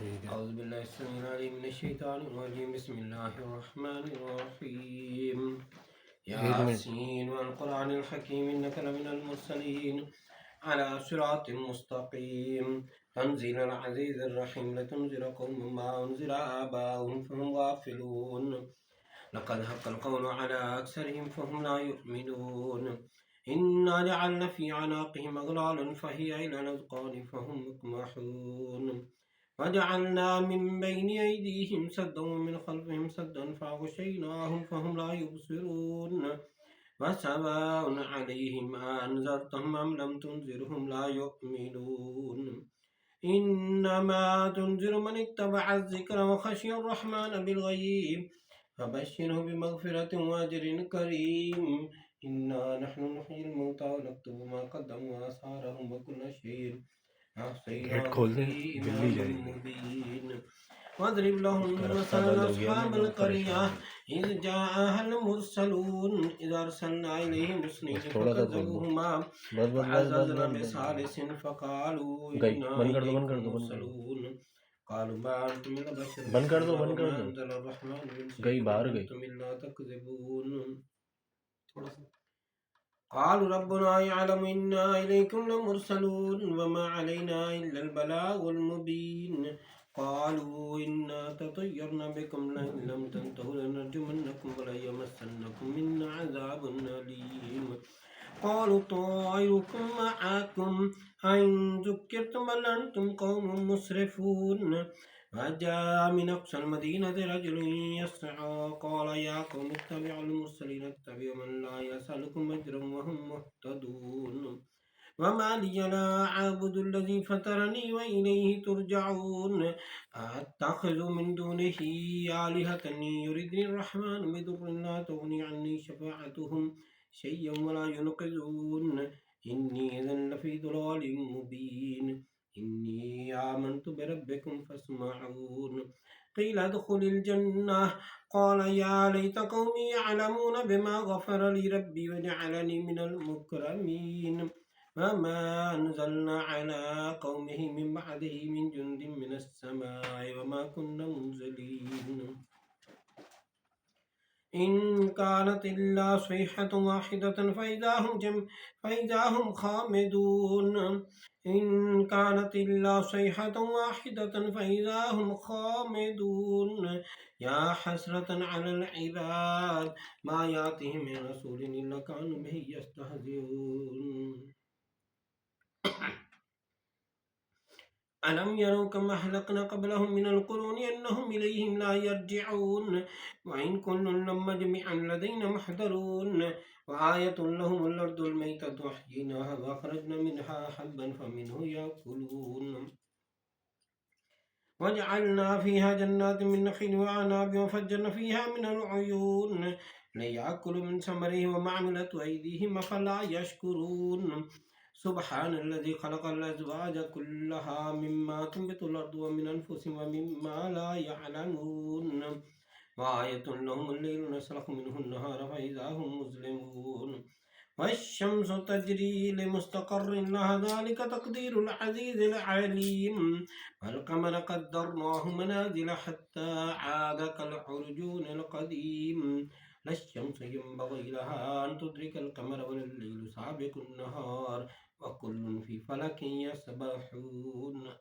أعوذ بالله السميع العليم من الشيطان الرجيم بسم الله الرحمن الرحيم ياسين والقرآن الحكيم إنك لمن المرسلين على صراط مستقيم تنزيل العزيز الرحيم لتنذر قوما ما أنذر آباؤهم فهم غافلون لقد حق القول على أكثرهم فهم لا يؤمنون إنا جعلنا في أعناقهم أغلالا فهي إلى الأذقان فهم مقمحون وجعلنا من بين أيديهم سدا ومن خلفهم سدا فأغشيناهم فهم لا يبصرون وسواء عليهم أنذرتهم أم لم تنذرهم لا يؤمنون إنما تنذر من اتبع الذكر وخشي الرحمن بالغيب فبشره بمغفرة وأجر كريم إنا نحن نحيي الموتى ونكتب ما قدموا وآثارهم وكل شيء أحصيناه في إمام مبين واضرب لهم مثلا أصحاب القرية إذ جاءها المرسلون إذ أرسلنا إليهم اثنين فكذبوهما فعززنا بثالث فقالوا إنا إليكم مرسلون قالوا ما أنتم إلا بشر وما أنزل الرحمن من شيء أنتم إلا تكذبون قالوا ربنا يعلم إنا إليكم لمرسلون وما علينا إلا البلاغ المبين قالوا إنا تطيرنا بكم لئن لم تنتهوا لنرجمنكم وليمسنكم منا عذاب أليم قالوا طائركم معكم أئن ذكرتم بل أنتم قوم مسرفون وجاء من أقصى المدينة رجل يسعى قال يا قوم اتبعوا المرسلين اتبعوا من لا يسألكم أجرا وهم مهتدون وما لي لا أعبد الذي فطرني وإليه ترجعون أتخذ من دونه آلهة يردني الرحمن بضر لا تغني عني شفاعتهم شيئا ولا ينقذون إني إذا لفي ضلال مبين إني آمنت بربكم فاسمعون قيل ادخل الجنة قال يا ليت قومي يعلمون بما غفر لي ربي وجعلني من المكرمين وما أنزلنا على قومه من بعده من جند من السماء وما كنا منزلين إن كانت إلا صيحة واحدة فإذا هم خامدون إن كانت إلا صيحة واحدة فإذا هم خامدون يا حسرة على العباد ما يأتيهم من رسول إلا كانوا به يستهزئون ألم يروا كما أهلكنا قبلهم من القرون أنهم إليهم لا يرجعون وإن كل لما جميعا لدينا محضرون وآية لهم الأرض الميتة أحييناها وأخرجنا منها حبا فمنه يأكلون وجعلنا فيها جنات من نخيل وأعناب وفجرنا فيها من العيون ليأكلوا من ثمره وما عملت أيديهم أفلا يشكرون سبحان الذي خلق الأزواج كلها مما تنبت الأرض ومن أنفسهم ومما لا يعلمون وآية لهم الليل نسلخ منه النهار فإذا هم مظلمون والشمس تجري لمستقر لها ذلك تقدير العزيز العليم والقمر قدرناه منازل حتى عاد كالعرجون القديم لا الشمس ينبغي لها أن تدرك القمر ولا الليل سابق النهار وكل في فلك يسبحون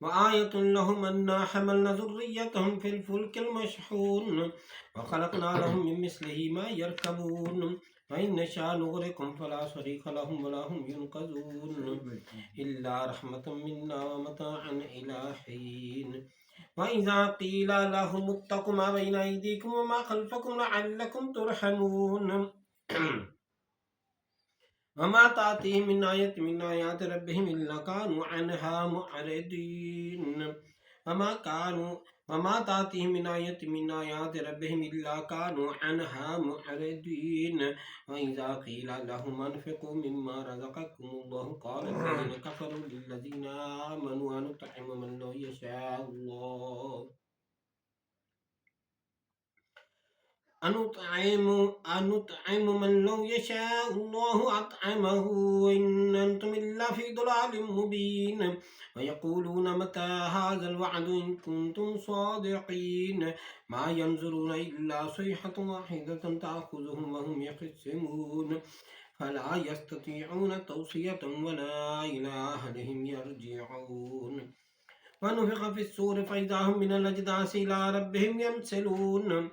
وآية لهم أنا حملنا ذريتهم في الفلك المشحون وخلقنا لهم من مثله ما يركبون وإن نشاء نغرقهم فلا صريخ لهم ولا هم ينقذون إلا رحمة منا ومتاعا إلى حين وإذا قيل لهم اتقوا ما بين أيديكم وما خلفكم لعلكم ترحمون وما تأتيهم من آية من آيات ربهم إلا كانوا عنها معرضين وما تأتيهم من آية من آيات ربهم إلا كانوا عنها معرضين وإذا قيل لهم أنفقوا مما رزقكم الله قال الذين كفروا للذين آمنوا أنطعم من لو يشاء الله أنطعم من لو يشاء الله أطعمه إن أنتم إلا في ضلال مبين ويقولون متى هذا الوعد إن كنتم صادقين ما ينظرون إلا صيحة واحدة تأخذهم وهم يخصمون فلا يستطيعون توصية ولا إلى أهلهم يرجعون ونفخ في الصور فإذا هم من الأجداث إلى ربهم ينسلون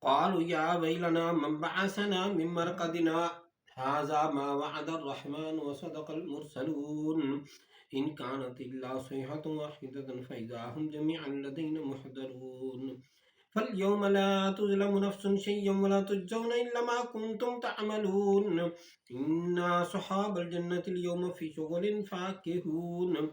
قالوا يا ويلنا من بعثنا من مرقدنا هذا ما وعد الرحمن وصدق المرسلون إن كانت إلا صيحة واحدة فإذا هم جميعا لدينا محضرون فاليوم لا تظلم نفس شيئا ولا تجزون إلا ما كنتم تعملون إن أصحاب الجنة اليوم في شغل فاكهون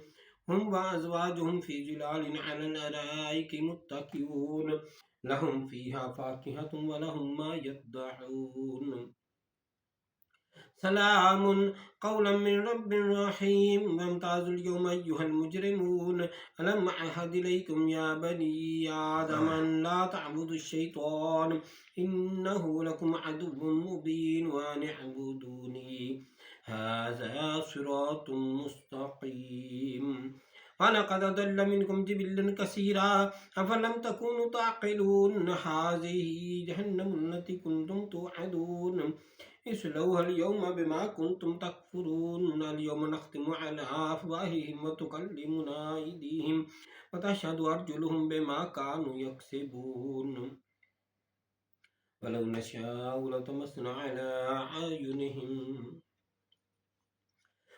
هم وأزواجهم في ظلال على الأرائك متكئون لهم فيها فاكهة ولهم ما يدعون سلام قولا من رب رحيم وامتازوا اليوم أيها المجرمون ألم أعهد إليكم يا بني آدم أن لا تعبدوا الشيطان إنه لكم عدو مبين وأن اعبدوني هذا صراط مستقيم ولقد ضل منكم جبلا كثيرا أفلم تكونوا تعقلون هذه جهنم التي كنتم توعدون اصلوها اليوم بما كنتم تكفرون اليوم نختم على أفواههم وتكلمنا أيديهم وتشهد أرجلهم بما كانوا يكسبون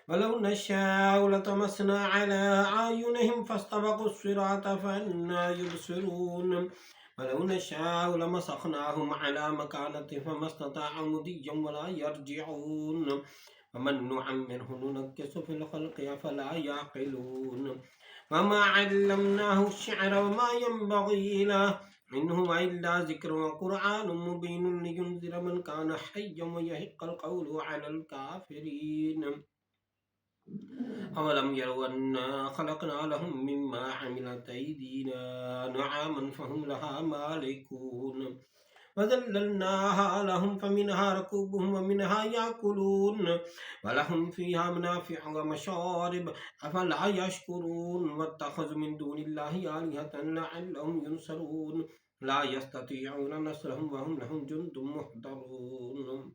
ولو نشاء لطمسنا على أعينهم فاستبقوا الصراط فأنى يبصرون ولو نشاء لمسخناهم على مكانة فما استطاعوا مضيا ولا يرجعون ومن نعمره ننكس في الخلق أفلا يعقلون وما علمناه الشعر وما ينبغي له إن هو إلا ذكر وقرآن مبين لينذر من كان حيا ويحق القول على الكافرين أولم يروا أنا خلقنا لهم مما عملت أيدينا نعاما فهم لها مالكون وذللناها لهم فمنها ركوبهم ومنها يأكلون ولهم فيها منافع ومشارب أفلا يشكرون واتخذوا من دون الله آلهة لعلهم ينصرون لا يستطيعون نصرهم وهم لهم جند محضرون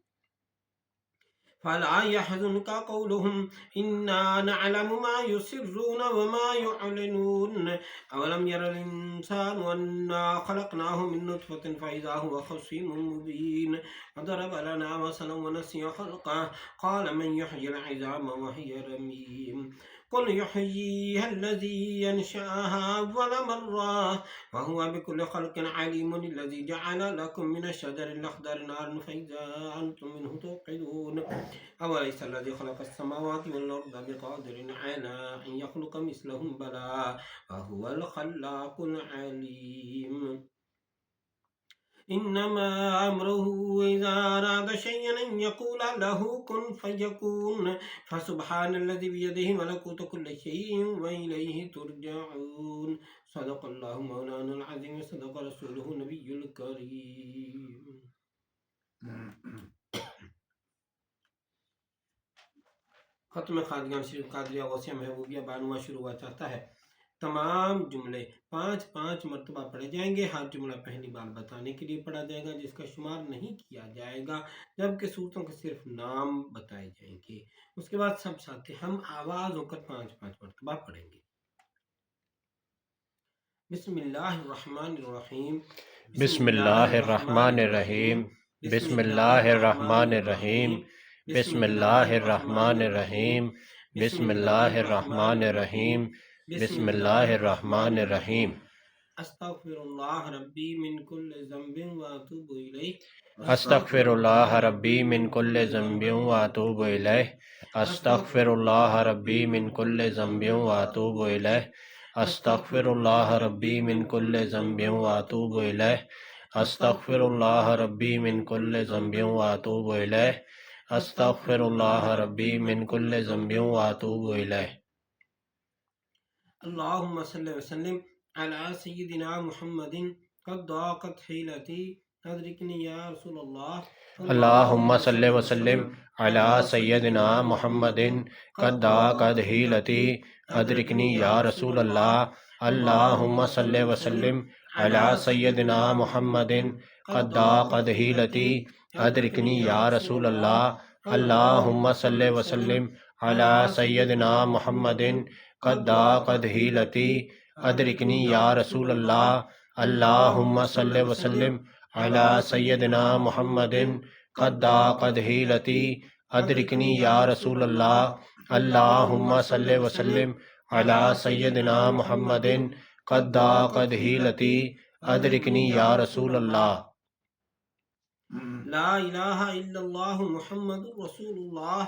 فلا يحزنك قولهم إنا نعلم ما يسرون وما يعلنون أولم ير الإنسان أنا خلقناه من نطفة فإذا هو خصيم مبين وضرب لنا مثلا ونسي خلقه قال من يحيي العظام وهي رميم قل يحييها الذي ينشأها أول مرة وهو بكل خلق عليم الذي جعل لكم من الشجر الأخضر نارا فإذا أنتم منه توقدون أوليس الذي خلق السماوات والأرض بقادر على أن يخلق مثلهم بلى وهو الخلاق العليم إنما أمره إذا أراد شيئا أن يقول له كن فيكون فسبحان الذي بيده ملكوت كل شيء وإليه ترجعون صدق الله مولانا العظيم صدق رسوله النبي الكريم ختم خادگان شریف قادریہ غوثیہ محبوبیہ بانواں شروع ہوا چاہتا ہے تمام جملے 5 مرتبہ پڑھے جائیں گے ہر جملہ پہلی بار بتانے کے لیے پڑھا جائے گا جس کا شمار نہیں کیا جائے گا جبکہ صورتوں کے صرف نام بتائے جائیں گے اس کے بعد سب ساتھی ہم آواز ہو کر 5 مرتبہ پڑھیں گے بسم اللہ الرحمن الرحیم بسم اللہ الرحمن الرحیم بسم اللہ الرحمن الرحیم بسم اللہ الرحمن الرحیم بسم اللہ الرحمن الرحیم بسم اللہ الرحمن الرحیم استغفر اللہ ربی من کل ذنب واتوب الیہ استغفر اللہ ربی من کل ذنب واتوب الیہ استغفر اللہ ربی من کل ذنب واتوب الیہ استغفر اللہ ربی من کل ذنب واتوب الیہ استغفر اللہ ربی من کل ذنب واتوب الیہ استغفر اللہ ربی من کل ذنب واتوب الیہ اللہم صلی وسلم علی سیدنا محمد قد ضاقت حيلتي أدركني يا رسول الله اللهم صل وسلم على سيدنا محمد قد ضاقت حيلتي أدركني يا رسول الله اللهم صل وسلم على سيدنا محمد قد ضاقت حيلتي أدركني يا رسول الله اللهم صل وسلم على سيدنا محمد قد ضاقت حيلتي أدركني يا رسول الله اللهم صل وسلم على سيدنا محمد قد ضاقت حيلتي أدركني يا رسول الله اللهم صل وسلم على سيدنا محمد قد ضاقت حيلتي أدركني يا رسول الله لا إله إلا الله محمد رسول الله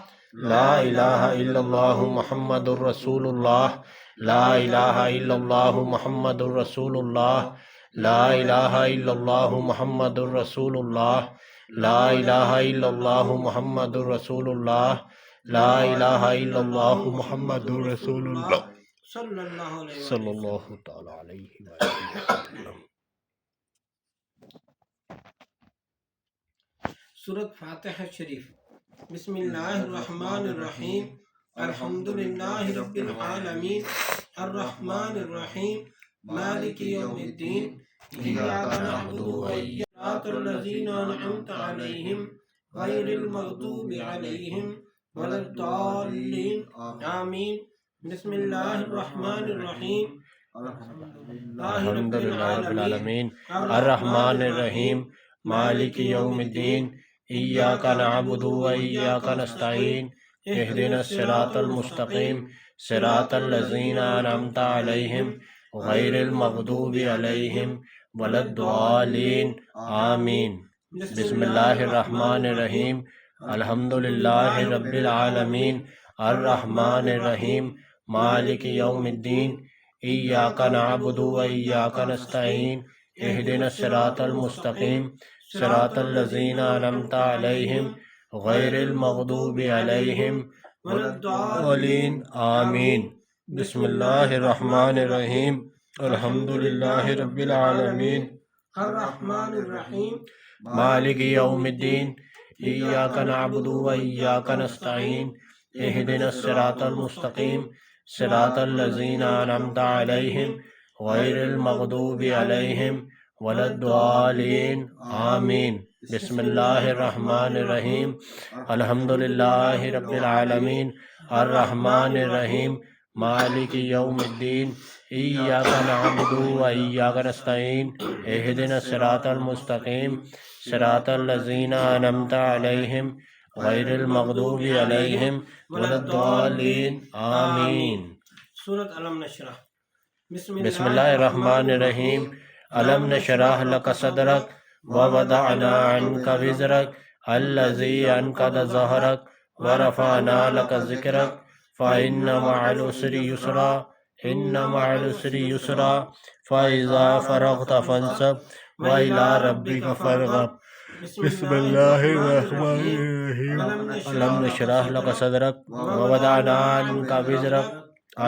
لا إله إلا الله محمد رسول الله لا إله إلا الله محمد رسول الله لا إله إلا الله محمد رسول الله لا إله إلا الله محمد رسول الله لا إله إلا الله محمد رسول الله صلى الله عليه صلی وسلم. اللہ تعالی علیہ وسلم. سورة فاتحة شریف. بسم الله الرحمن الرحيم. الحمد لله رب العالمين الرحمن الرحيم مالك يوم الدين إياك نعبد وإياك صراط الذين أنعمت عليهم غير المغضوب عليهم ولا الضالين آمين. بسم الله الرحمن الرحيم. الحمد للہ رب العالمین الرحمن الرحیم مالک یوم الدین ایاک نعبد و ایاک نستعین اہدنا الصراط المستقیم صراط الذین انعمت علیہم غیر المغضوب علیہم ولا الضالین آمین. بسم اللہ الرحمن الرحیم الحمد للہ رب العالمین الرحمن الرحیم مالک یوم الدین ایاک نعبد و ایاک نستعین اہدنا الصراط المستقیم صراط الذین انعمت علیہم غیر المغضوب علیہم ولا الضالین آمین. بسم اللہ الرحمن الرحیم الحمد للہ رب العالمین الرحمن الرحیم مالک یوم الدین ایاک نعبد و ایاک نستعین اہدنا الصراط المستقیم صراط الذین انعمت علیہم غیر المغضوب علیہم ولا الضالین آمین. بسم اللہ الرحمن الرحیم الحمد للہ رب العالمین الرحمن الرحیم مالک یوم الدین ایاک نعبد و ایاک نستعین اہدنا الصراط المستقیم صراط الذین انعمت علیہم غیر المغضوب علیہم ولا الضالین آمین. سورة علم نشرح. بسم اللہ الرحمن الرحیم علم نشرح لک صدرک ووضعنا عنک وزرک الذی انقض ظہرک ورفعنا لک ذکرک فإن مع العسر یسرا ان مع العسر یسرا فإذا فرغت فانصب وإلى ربک فارغب. بسم اللہ الرحمن الرحیم علم نشرح لک صدرک ووضعنا عنک وزرک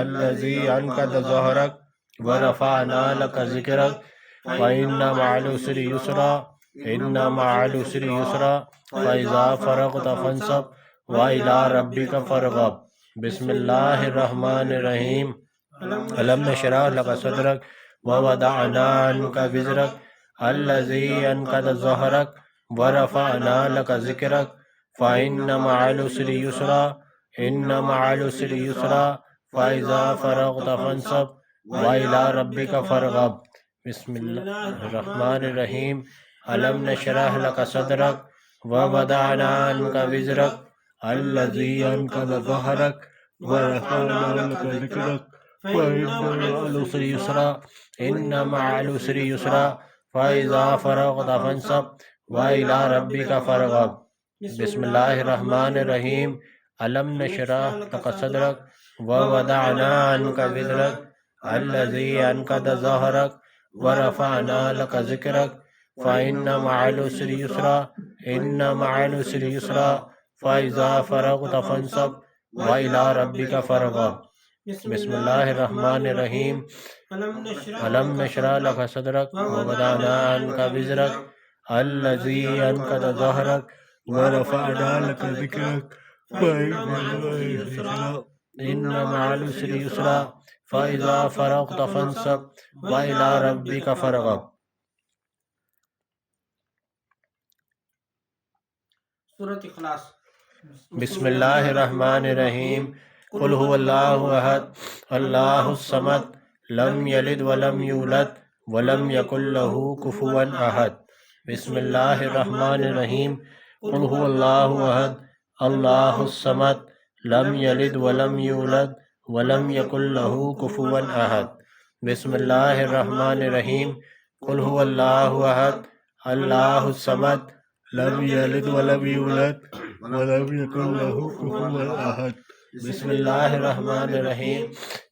الذی انقض ظہرک ورفعنا لک ذکرک فإن مع العسر یسرا ان مع العسر یسرا فإذا فرغت فانصب وإلى ربک فارغب. بسم اللہ الرحمن الرحیم علم نشرح لک صدرک ووضعنا عنک وزرک الذی انقض ظہرک ورفعنا لک ذکرک فإن مع العسر یسرا ان مع العسر یسرا فإذا فرغت فانصب وإلى ربک فارغب. بسم اللہ الرحمن الرحیم علم نشرح لک صدرک ووضعنا عنک وزرک الذی انقض ظہرک ورفعنا لک ذکرک فإن مع العسر یسرا ان مع العسر یسرا فإذا فرغت فانصب وإلى ربک فارغب. بسم اللہ الرحمن الرحیم علم نشرح لک صدرک ووضعنا عنک وزرک الذی انقض ظہرک ورفعنا لک ذکرک فإن مع العسر یسرا ان مع العسر یسرا فإذا فرغت فانصب وإلى ربک فارغب. بسم اللہ الرحمن الرحیم علم نشرح لک صدرک ووضعنا عنک وزرک الذی انقض ظہرک ورفعنا لک ذکرک ان مع العسر یسرا فاذا فرغت فانصب والى ربک فارغب۔ سورۃ اخلاص۔ بسم اللہ الرحمن الرحیم قل هو اللہ احد اللہ الصمد لم یلد ولم یولد ولم یکن له کفوا احد۔ بسم اللہ الرحمن الرحیم قل هو اللہ احد اللہ الصمد لم یلد ولم یولد ولم یکن له کفوا احد۔ بسم اللہ الرحمن الرحیم قل هو اللہ احد اللہ الصمد لم یلد ولم یولد ولم یکن له کفوا احد۔ بسم اللہ الرحمن الرحیم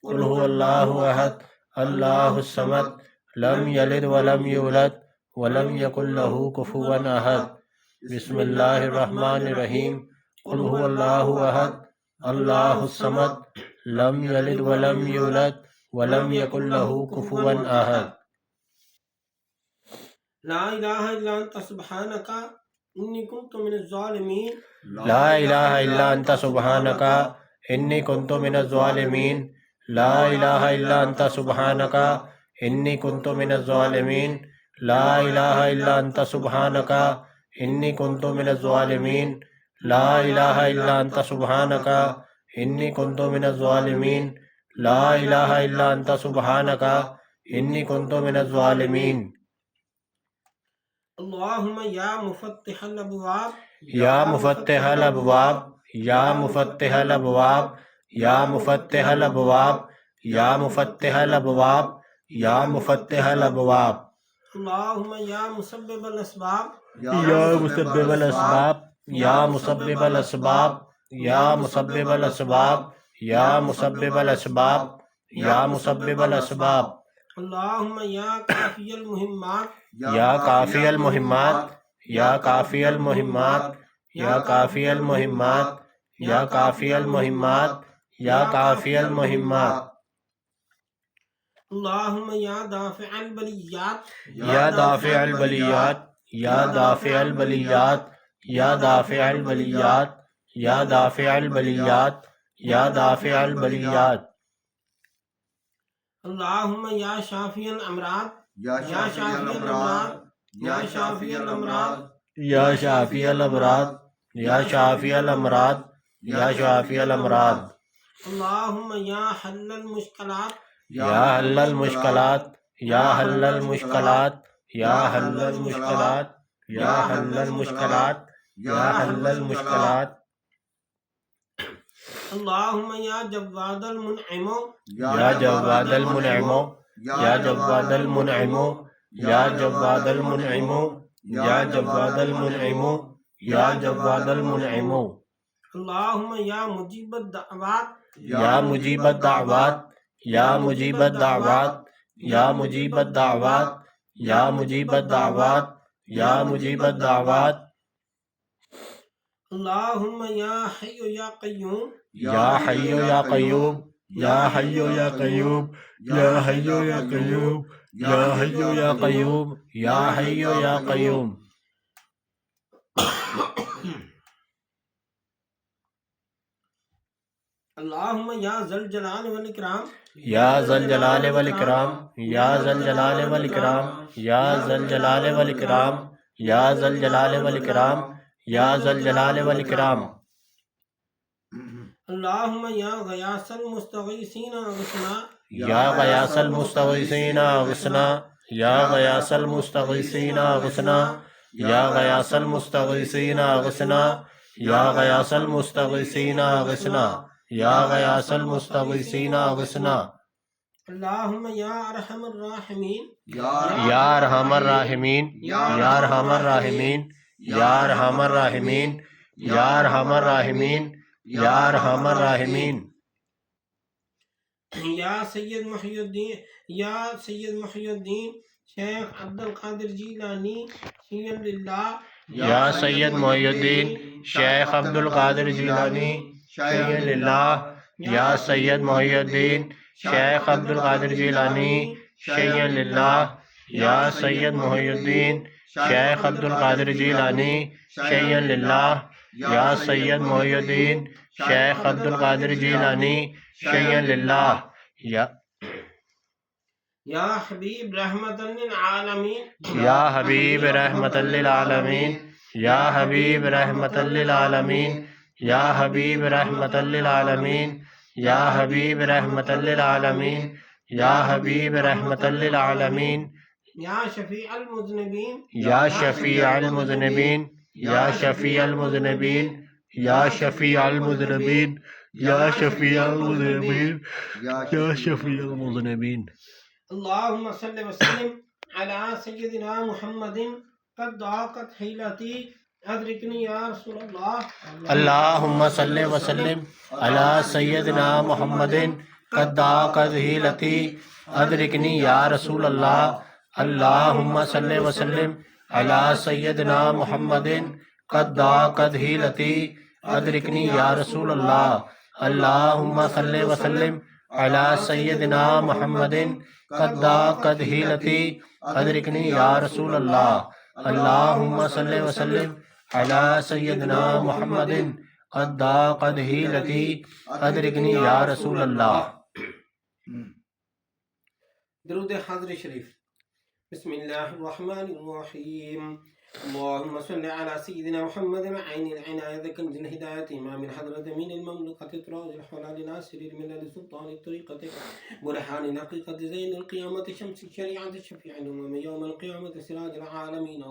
قل هو اللہ احد اللہ الصمد لم یلد ولم یولد ولم یکن له کفوا احد۔ بسم اللہ الرحمن الرحیم قل هو اللہ احد اللہ الصمد لم یلد ولم یولد ولم یکن له کفوا احد۔ لا الہ الا انت سبحانک انی کنت من الظالمین۔ لا الہ الا انت سبحانک انی کنت من الظالمین۔ لا الہ الا انت سبحانک انی کنت من الظالمین۔ لا الہ الا انت سبحانک انی کنت من الظالمین۔ لا الہ الا انت سبحانک انی کنت من الظالمین۔ لا الہ الا انت سبحانک انی کنت من الظالمین۔ اللہم یا مفتح الابواب یا مفتح الابواب یا مفتح الابواب یا مفتح الابواب یا مفتح الابواب یا مفتح الابواب۔ اللہم یا مسبب الاسباب یا مسبب الاسباب یا مسبب الاسباب یا مسبب الاسباب یا مسبب الاسباب یا مسبب الاسباب۔ اللہم یا کافی المہمات یا کافی المہمات یا کافی المہمات یا کافی المہمات یا کافی المہمات یا کافی المہمات۔ اللہم یا دافع البلیات یا دافع البلیات یا دافع البلیات یا دافع البلیات یا دافع البلیات یا دافع البلیات۔ اللہم یا شافی الامراض یا شافی الامراض یا شافی الامراض یا شافی الامراض یا شافی الامراض یا شافی الامراض۔ اللہم یا حل المشکلات یا حل المشکلات یا حل المشکلات یا حل المشکلات یا حل المشکلات یا حل المشکلات۔ اللہم یا جواد المنعم یا جواد المنعم یا جواد المنعم یا جواد المنعم یا جواد المنعم یا جواد المنعم۔ اللہم یا مجیب الدعوات یا مجیب الدعوات یا مجیب الدعوات یا مجیب الدعوات یا مجیب الدعوات یا مجیب الدعوات۔ اللہم یا حی یا قیوم یا حی یا قیوم یا حی یا قیوم یا حی یا قیوم یا حی یا قیوم یا حی یا قیوم۔ اللہم یا ذا الجلال والاکرام یا ذا الجلال والاکرام یا ذا الجلال والاکرام یا ذا الجلال والاکرام یا ذا الجلال والاکرام یا ذا الجلال والاکرام۔ اللہم یا غیاث المستغیثین اغثنا یا غیاث المستغیثین اغثنا یا غیاث المستغیثین اغثنا یا غیاث المستغیثین اغثنا یا غیاث المستغیثین اغثنا یا غیاث المستغیثین اغثنا۔ اللہم یا ارحم الراحمین یا ارحم الراحمین یا ارحم الراحمین یا ارحم الراحمین یا ارحم الراحمین یا ارحم الراحمین۔ یا سید محی الدین شیخ عبدالقادر جیلانی شیعہ للہ یا سید محی الدین شیخ عبدالقادر جیلانی شیعہ للہ یا سید محی الدین شیخ عبد القادر جیلانی شیئا للہ یا سید محی الدین شیخ عبد القادر جیلانی شیئا للہ یا سید محی الدین شیخ عبد القادر جیلانی شیئا للہ یا حبیب رحمت للعالمین یا حبیب رحمت للعالمین یا حبیب رحمت للعالمین یا حبیب رحمت للعالمین یا حبیب رحمت للعالمین یا حبیب رحمت للعالمین یا شفیع المذنبین یا شفیع المذنبین یا شفیع المذنبین یا شفیع المذنبین یا شفیع المذنبین یا شفیع المذنبین اللهم صل وسلم على سيدنا محمد قد ضاقت حيلتي أدركني يا رسول الله اللهم صل وسلم على سيدنا محمد قد ضاقت حيلتي أدركني يا رسول الله اللهم صل وسلم على سيدنا محمد قد ضاقت حيلتي أدركني يا رسول الله اللهم صل وسلم على سيدنا محمد قد ضاقت حيلتي أدركني يا رسول الله اللهم صل وسلم على سيدنا محمد قد ضاقت حيلتي أدركني يا رسول الله درود حضر شریف. بسم اللہ الرحمن الرحیم. اللهم صل على سيدنا محمد عين العناية كنز الهداية إمام الحضرة من المملكة طراز الحلال ناصر الملل سلطان الطريقة برهان الحقيقة زين القيامة شمس الشريعة الشفيع الأمم يوم القيامة سراج العالمين.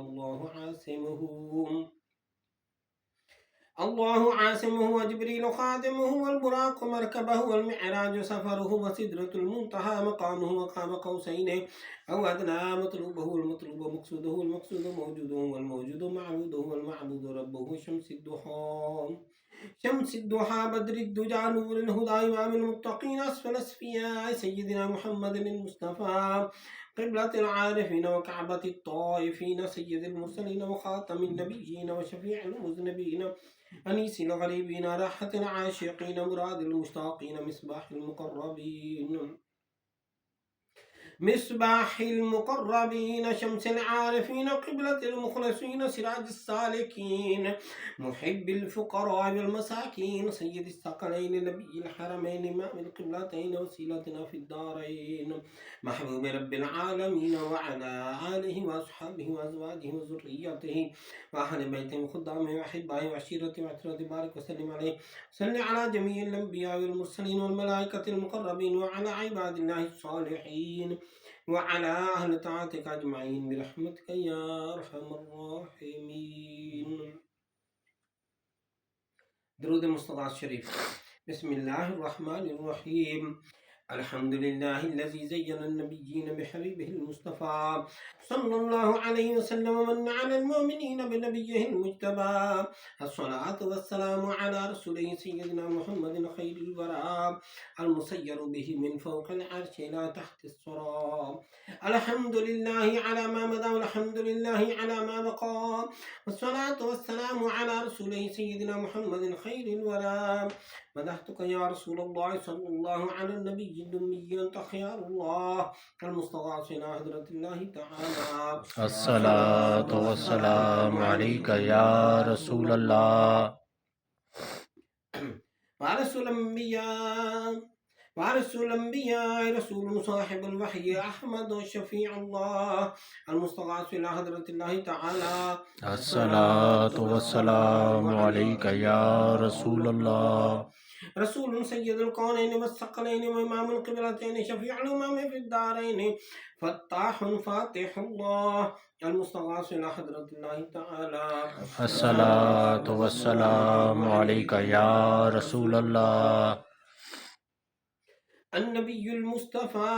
الله عاصمه وجبريل خادمه والبراق مركبه والمعراج سفره وسدرة المنتهى مقامه وقاب قوسين أو أدنى مطلوبه المطلوب مقصوده المقصود موجوده والموجود معبوده والمعبود ربه. شمس الضحى بدر الدجى نور الهدى إمام المتقين أسفل أسفياء سيدنا محمد المصطفى قبلة العارفين وكعبة الطائفين سيد المرسلين وخاتم النبيين وشفيع المذنبين أنيس الغريبين راحة العاشقين مراد المشتاقين مصباح المقربين شمس العارفين قبلة المخلصين سراج السالكين محب الفقراء والمساكين سيد الثقلين نبي الحرمين إمام القبلتين وسيلتنا في الدارين محبوب رب العالمين وعلى آله وأصحابه وأزواجه وذريته وأهل بيته وخدامه وأحبائه وعشيرته وعترته بارك وسلم عليه. صل على جميع الأنبياء والمرسلين والملائكة المقربين وعلى عباد الله الصالحين وعلى أهل طاعتك أجمعين برحمتك يا أرحم الراحمين. درود مصطفى شریف. بسم الله الرحمن الرحيم. الحمد لله الذي زين النبيين بحبيبه المصطفى صلى الله عليه وسلم ومن على المؤمنين بنبيه المجتبى. الصلاة والسلام على رسوله سيدنا محمد خير الورى المسير به من فوق العرش إلى تحت الثرى. الحمد لله على ما مضى والحمد لله على ما بقى والصلاة والسلام على رسوله سيدنا محمد خير الورى. مدحتك يا رسول الله صلى الله على النبي الأمي أنت خيار الله المستغاث إلى حضرة الله تعالى. الصلاة والسلام عليك يا رسول الله. وارث الأنبياء رسول صاحب الوحي أحمد شفيع الله المستغاث إلى حضرة الله تعالى. الصلاة والسلام عليك يا رسول الله. رسول سيد الكونين والثقلين وإمام القبلتين شفيع الأمم في الدارين فتاح فاتح الله المستغاث إلى حضرة الله تعالى. الصلاة والسلام عليك يا رسول الله. النبي المصطفى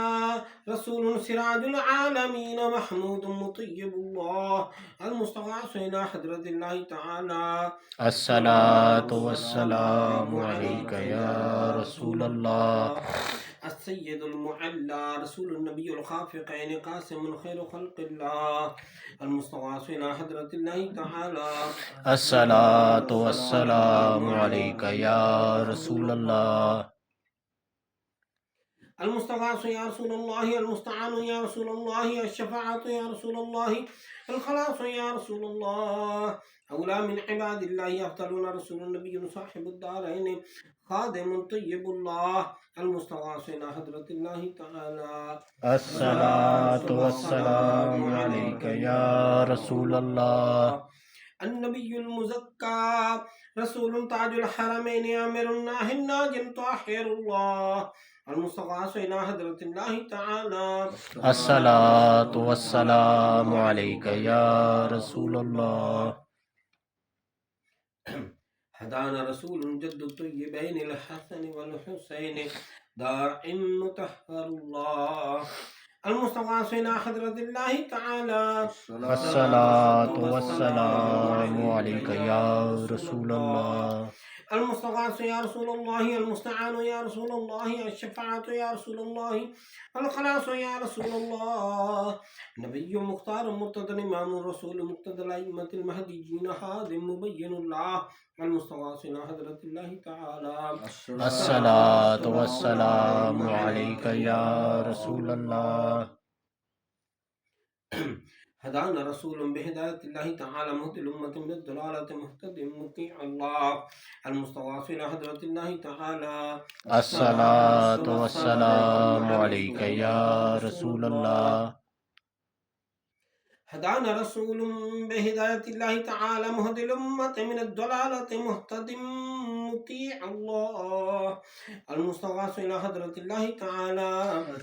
رسول سراج العالمين محمود مطيب الله المستغاث إلى حضرة الله تعالى. الصلاة والسلام عليك يا رسول الله. السيد المعلى رسول النبي الخافقين قاسم خير خلق الله المستغاث إلى حضرة الله تعالى. الصلاة والسلام عليك يا رسول الله. المستغاث يا رسول الله، المستعان يا رسول الله، الشفاعة يا رسول الله، الخلاص يا رسول الله. أولى من عباد الله أفضلون رسول النبي صاحب الدارين خادم طيب الله، المستغاث إلى حضرة الله تعالى. الصلاة والسلام عليك يا رسول الله. النبي المزكى رسول تاج الحرمين آمر الناهي الناجم طاهر الله، المستغاث إلى حضرة الله تعالى. الصلاة والسلام عليك يا رسول الله. هدانا رسول جد الطيبين الحسن والحسين دار مطهر الله، المستغاث إلى حضرة الله تعالى. الصلاة والسلام عليك يا رسول الله. المستغاث يا رسول الله، المستعان يا رسول الله، الشفاعة يا رسول الله، الخلاص يا رسول الله. نبي مختار مرتضى إمام الرسول مقتدى الأئمة المهديين خادم مبين الله، المستغاث إلى حضرة الله تعالى. الصلاة والسلام عليك يا رسول الله. هدانا رسول بهداية الله تعالى مهدي الأمة من الضلالة مهتد مطيع الله، المستغاث إلى حضرة الله تعالى. الصلاة والسلام عليك يا رسول الله. هدانا رسول بهداية الله تعالى مهدي الأمة من الضلالة مهتد مطيع الله، المستغاث إلى حضرة الله تعالى.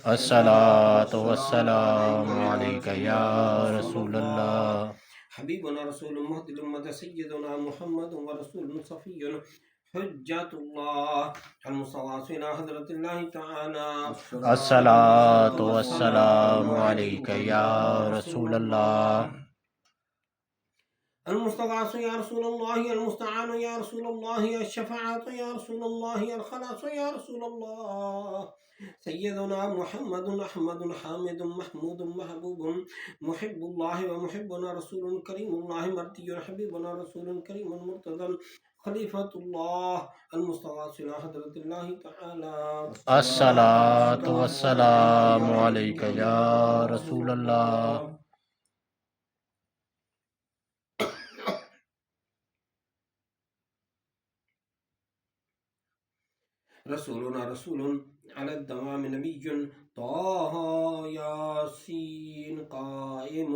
الصلاة والسلام عليك يا رسول الله. حبيبنا رسول مهدي الأمة سيدنا محمد ورسول صفي حجة الله، المستغاث إلى حضرة الله تعالى. الصلاة والسلام عليك يا رسول الله. المستغاث يا رسول الله، المستعان يا رسول الله، الشفاعة يا رسول الله، الخلاص يا رسول الله. سيدنا محمد أحمد حامد محمود محبوب محب الله ومحبنا رسول كريم الله مرتي حبيبنا رسول كريم مرتضى خليفة الله، المستغاث إلى حضرة الله تعالى. الصلاة والسلام عليك يا رسول الله. رسولنا رسول على الدوام نبي طه ياسين قائم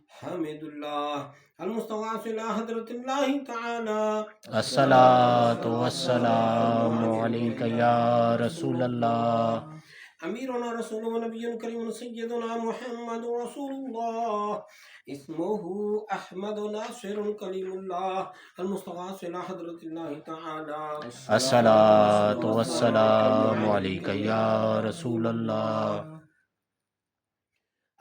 حمد الله، المستغاث إلى حضرة الله تعالى. الصلاة والسلام عليك يا رسول الله. أميرنا رسول ونبي كريم سيدنا محمد رسول الله، اسمه أحمد ناصر كليم الله، المستغاث إلى حضرة الله تعالى. الصلاة والسلام عليك يا رسول الله.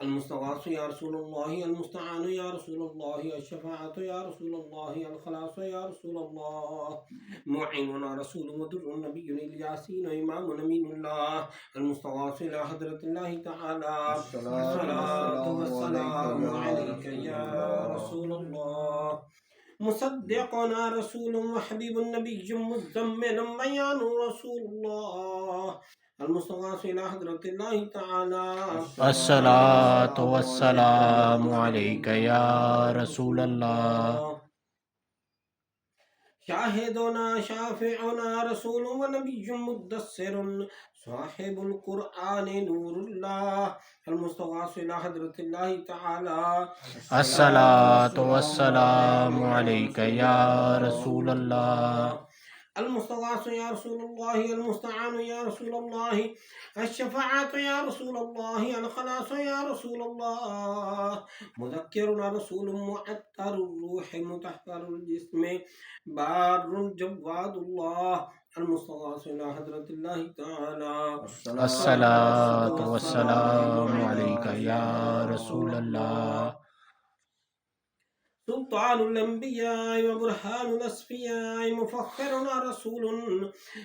المستغاث يا رسول الله، المستعان يا رسول الله، الشفاعة يا رسول الله، الخلاص يا رسول الله. معيننا رسول مدر النبي الياسين إمام أمين الله، المستغاث إلى حضرة الله تعالى. الصلاة والسلام عليك يا رسول الله. مصدقنا رسول وحبيب النبي مزمل بيان رسول الله، المستغاث إلى حضرة الله تعالى. الصلاة والسلام عليك يا رسول الله. شاهدنا شافعنا رسول ونبي مدثر صاحب القرآن نور الله، المستغاث إلى حضرة الله تعالى. الصلاة والسلام عليك يا رسول الله. المستغاث يا رسول الله، المستعان يا رسول الله، الشفاعة يا رسول الله، الخلاص يا رسول الله. مذكرنا رسول معطر الروح مطهر الجسم بار جواد الله، المستغاث إلى حضرة الله تعالى. الصلاة والسلام عليك يا رسول الله. سلطان الأنبياء وبرهان الأصفياء مفخرنا رسول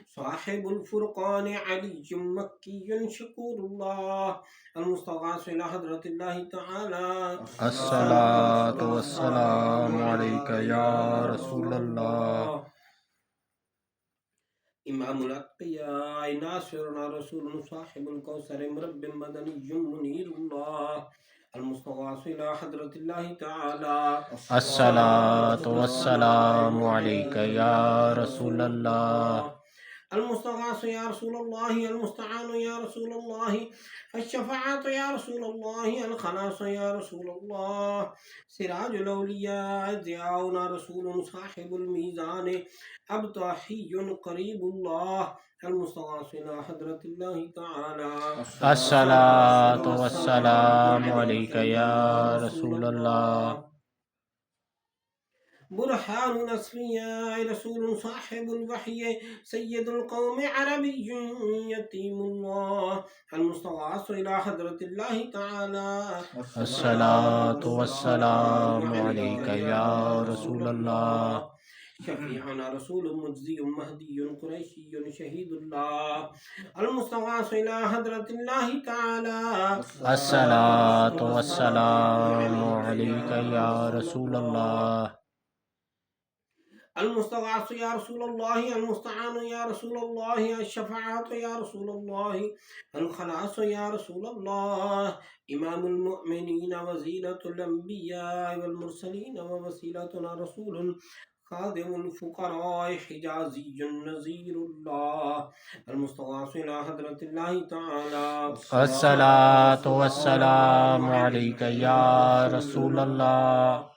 صاحب الفرقان علي مكي شكور الله، المستغاث إلى حضرة الله تعالى. الصلاة والسلام عليك يا رسول الله. إمام الأتقياء ناصرنا رسول صاحب الكوثر مرب مدني منير الله المستغاث إلى حضرة الله تعالى الصلاة والسلام عليك يا رسول الله. المستغاث يا رسول الله، المستعان يا رسول الله، الشفاعة يا رسول الله، الخلاص يا رسول الله، سراج الأولياء ضياؤنا رسول صاحب الميزان أبطحي قريب الله المستغاث إلى حضرة الله تعالى الصلاة والسلام عليك يا رسول الله. برهان الأصفياء رسول صاحب الوحي سيد القوم عربي يتيم الله المستغاث إلى حضرة الله تعالى الصلاة والسلام عليك يا رسول الله. شفيعنا رسول مجزي مهدي قريشي شهيد الله المستغاث إلى حضرة الله تعالى الصلاة والسلام عليك يا رسول الله. المستغاث يا رسول الله، المستعان يا رسول الله، الشفاعة يا رسول الله، الخلاص يا رسول الله، إمام المؤمنين وزيلة الأنبياء والمرسلين ووسيلتنا رسول خادم الفقراء حجازي نذير الله المستغاث إلى حضرة الله تعالى الصلاة والسلام عليك يا رسول الله.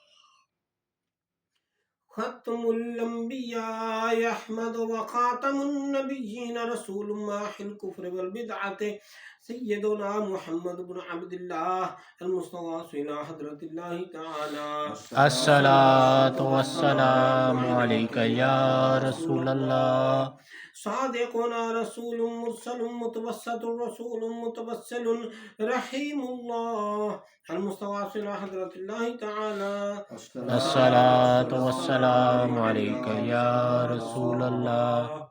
ختم الأنبياء أحمد وخاتم النبيين رسول ماحي الكفر والبدعة سيدنا محمد بن عبد الله المستغاث إلى حضرة الله تعالى الصلاة والسلام عليك يا رسول الله. صادقنا رسول مرسل متوسط رسول متوسل رحيم الله المستغاث إلى حضرة الله تعالى الصلاة والسلام عليك يا رسول الله.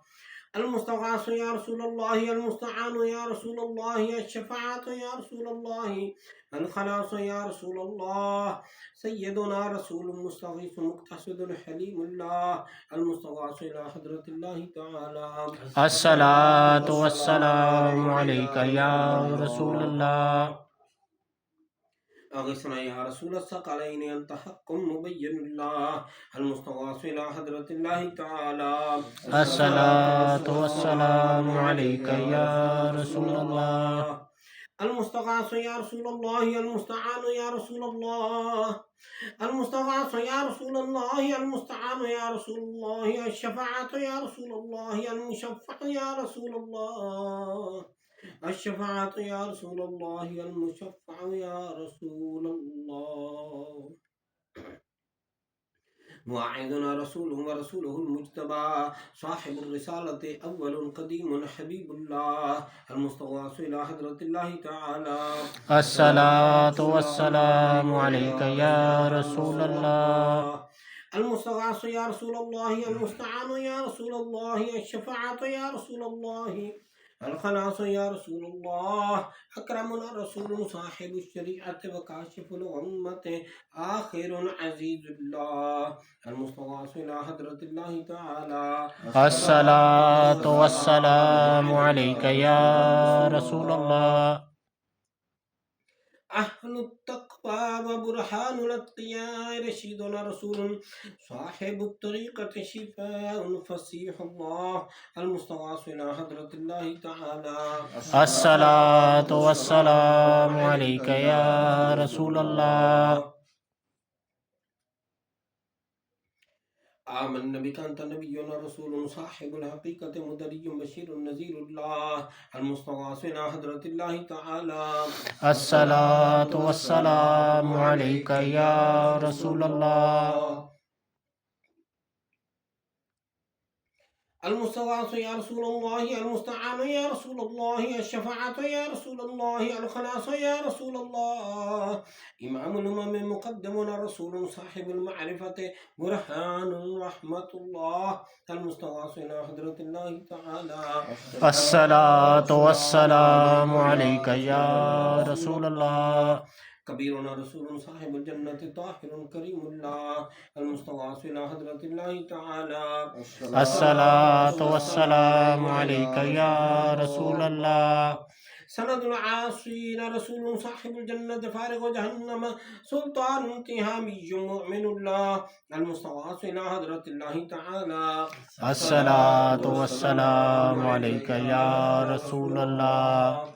المستغاث يا رسول الله، المستعان يا رسول الله، الشفاعة يا رسول الله، الخلاص يا رسول الله، سيدنا رسول مستغيث مقتصد حليم الله المستغاث إلى حضرة الله تعالى الصلاة والسلام عليك يا رسول الله. أغثنا يا رسول الثقلين أنت حق مبين الله المستغاث إلى حضرة الله تعالى الصلاة والسلام عليك يا رسول الله. المستغاث يا رسول الله، المستعان يا رسول الله، المستغاث يا رسول الله، المستعان يا رسول الله، الشفاعة يا رسول الله، المشفع يا رسول الله، الشفاعة يا رسول الله، المشفع يا رسول الله. واعظنا رسول ورسوله المجتبى صاحب الرسالة أول قديم حبيب الله المستغاث إلى حضرة الله تعالى الصلاة والسلام عليك يا رسول الله. المستغاث يا رسول الله، المستعان يا رسول الله، الشفاعة يا رسول الله، الخلاص يا رسول الله أكرمنا رسول صاحب الشريعة وكاشف الأمة آخر عزيز الله المستغاث إلى حضرة الله تعالى الصلاة والسلام عليك يا رسول الله. أهل التقوى وبرهان الأتقياء رشيدنا رسول صاحب الطريقة شفاء فصيح الله المستغاث إلى حضرة الله تعالى الصلاة والسلام عليك يا رسول الله. آمنا بك أنت نبينا رسول صاحب الحقيقة مدري بشير نذير الله المستغاث إلى حضرة الله تعالى الصلاة والسلام عليك يا رسول الله. المستغاث يا رسول الله، المستعان يا رسول الله، الشفاعة يا رسول الله، الخلاص يا رسول الله، إمام الأمم مقدمنا رسول صاحب المعرفة برهان رحمة الله المستغاث إلى حضرة الله تعالى الصلاة والسلام عليك يا رسول الله. كبيرنا رسول صاحب الجنة طاهر كريم الله المستغاث إلى حضرة الله تعالى الصلاة والسلام عليك يا رسول الله. سند العاصين رسول صاحب الجنة فارغ جهنم سلطان تهامي مؤمن الله المستغاث إلى حضرة الله تعالى الصلاة والسلام عليك يا رسول الله.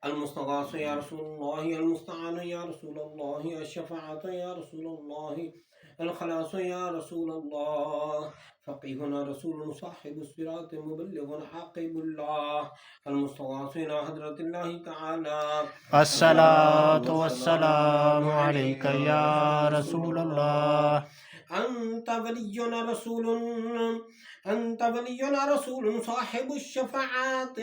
المستغاث يا رسول الله المستعان يا رسول الله الشفاعة يا رسول الله الخلاص يا رسول الله فقيهنا رسول صاحب الصراط مبلغ عاقب الله المستغاث إلى حضرة الله تعالى الصلاة والسلام عليك يا رسول الله. أنت ولينا رسول صاحب الشفاعات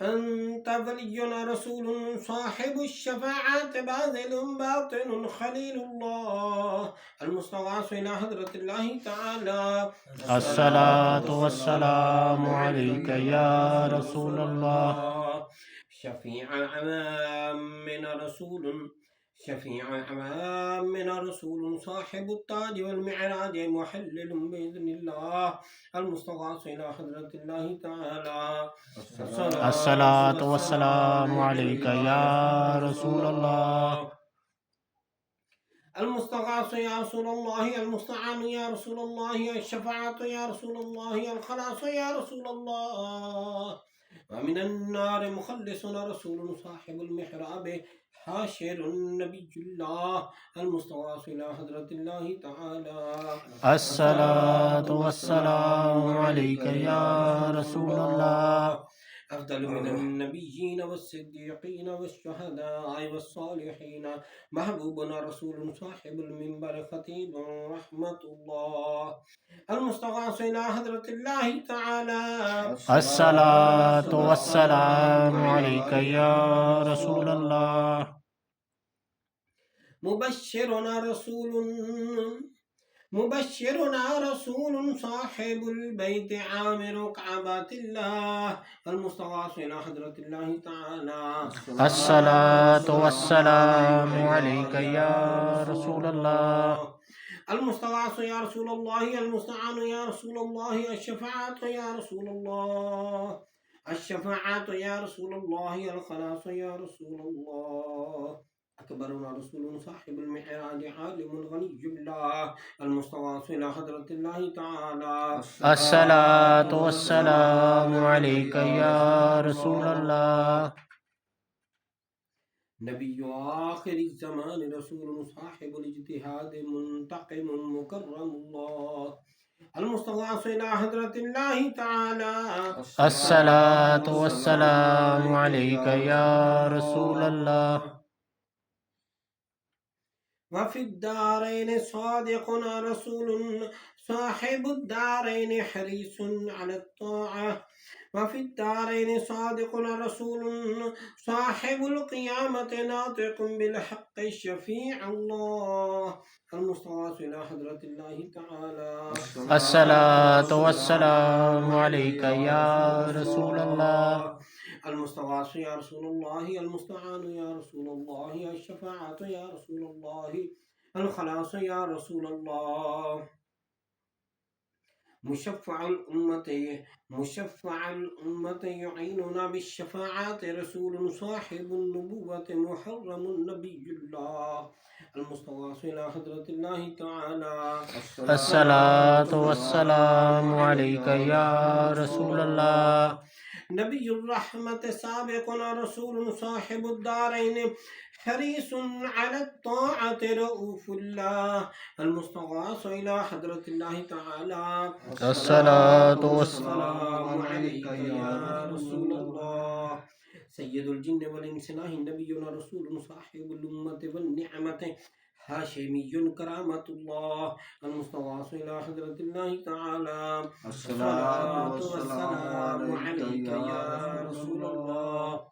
أنت ولينا رسول صاحب الشفاعات باذل باطن خليل الله المستغاث إلى حضرة الله تعالى الصلاة والسلام عليك يا رسول الله. شفيع العمام من رسول صاحب التاج والمعراج محلل بإذن الله المستغاث إلى حضرة الله تعالى الصلاة والسلام عليك يا رسول الله. المستغاث يا رسول الله المستعان يا رسول الله الشفاعة يا رسول الله الخلاص يا رسول الله ومن النار مخلصنا رسول صاحب المحراب حاشر النبي الله المستغاث إلى حضرة الله تعالى الصلاة والسلام عليك يا رسول الله. أفضل من النبيين والصديقين والشهداء والصالحين محبوبنا رسول صاحب المنبر خطيب رحمة الله المستغاث إلى حضرة الله تعالى الصلاة والسلام عليك يا رسول الله. مبشرنا رسول صاحب البيت عامر كعبات الله المستغاث إلى حضرة الله تعالى الصلاة والسلام عليك يا رسول الله. المستغاث يا رسول الله المستعان يا رسول الله الشفاعة يا رسول الله يا رسول الله الخلاص يا رسول الله أكبرنا رسول صاحب المعراج عالم الغني بالله المستغاث إلى حضرة الله تعالى الصلاة والسلام عليك يا رسول الله. نبي آخر الزمان رسول صاحب الاجتهاد منتقم مكرم الله المستغاث إلى حضرة الله تعالى الصلاة والسلام عليك يا رسول الله. وفي الدارين صادقنا رسول صاحب الدارين حريص على الطاعة وفي الدارين صادقنا رسول صاحب القيامة ناطق بالحق الشفيع الله المستغاث إلى حضرة الله تعالى الصلاة والسلام عليك يا رسول الله. المستغاث يا رسول الله المستعان يا رسول الله الشفاعة يا رسول الله الخلاص يا رسول الله مشفع الأمة يعيننا بالشفاعات رسول صاحب النبوة محرم النبي الله المستغاث إلى حضرة الله تعالى الصلاة والسلام عليك يا رسول الله. نبي الرحمة سابقنا رسول صاحب الدارين حريص على الطاعة رؤوف الله المستغاث إلى حضرة الله تعالى الصلاة والسلام عليك يا رسول الله سيد الجن والإنس نبينا رسول صاحب الأمة والنعمة هاشمي كرامة الله المستغاث إلى حضرة الله تعالى الصلاة والسلام عليك يا رسول الله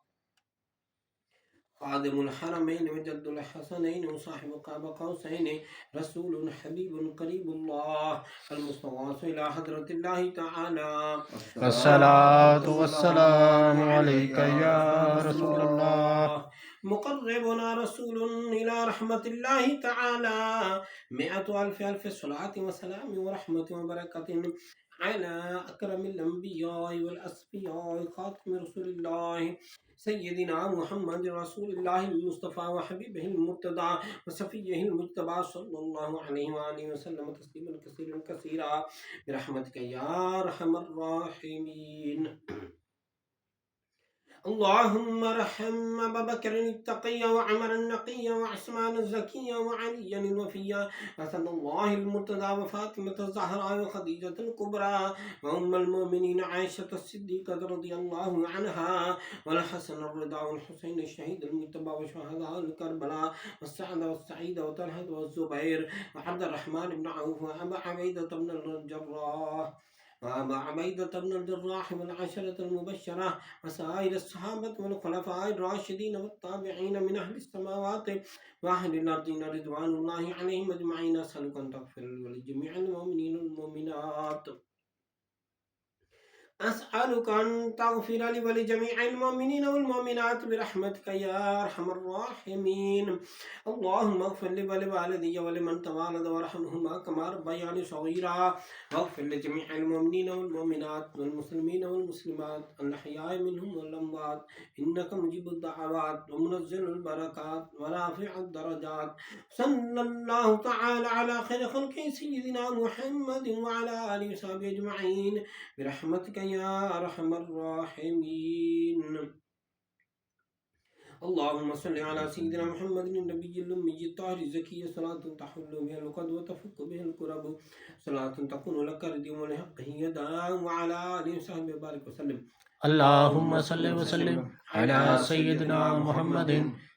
خادم الحرمين وجد الحسنين وصاحب قاب قوسين رسول حبيب قريب الله المستغاث إلى حضرة الله تعالى الصلاة والسلام عليك يا رسول الله. مقربنا رسول إلى رحمة الله تعالى 100,000 صلاة وسلام ورحمة وبركة على أكرم الأنبياء والأصفياء خاتم رسول الله سيدنا محمد رسول الله المصطفى وحبيبه المرتضى وصفيه المجتبى صلى الله عليه وآله وسلم تسليما كثيرا كثيرا برحمتك يا أرحم الراحمين. اللهم ارحم أبا بكر التقي وعمر النقي وعثمان الزكي وعليا الوفي حسن الله المرتضى وفاطمة الزهراء وخديجة الكبرى وأم المؤمنين عائشة الصديقة رضي الله عنها والحسن الرضا والحسين الشهيد المجتبى وشهداء الكربلاء والسعد والسعيد وطلحة والزبير وعبد الرحمن بن عوف وأبا عبيدة بن الجراح وأبا عبيدة بن الجراح والعشرة المبشرة وسائر الصحابة والخلفاء الراشدين والتابعين من أهل السماوات وأهل الأرضين رضوان الله عليهم أجمعين. أسألك أن تغفر لجميع المؤمنين والمؤمنات. أسألك أن تغفر لي ولجميع المؤمنين والمؤمنات برحمتك يا أرحم الراحمين. اللهم اغفر لي ولوالدي ولمن توالد وارحمهما كما ربياني صغيرا. واغفر لجميع المؤمنين والمؤمنات والمسلمين والمسلمات الأحياء منهم والأموات إنك مجيب الدعوات ومنزل البركات ورافع الدرجات. صلى الله تعالى على خير خلقه سيدنا محمد وعلى آله وصحبه أجمعين برحمتك يا أرحم الراحمين. اللهم صل على سيدنا محمد النبي الأمي الطاهر الزكي صلاة تحل بها العقد وتفك بها الكرب صلاة تكون لك رديم ولحقه يدا وعلى آله وصحبه بارك وسلم. اللهم صل وسلم على سيدنا محمد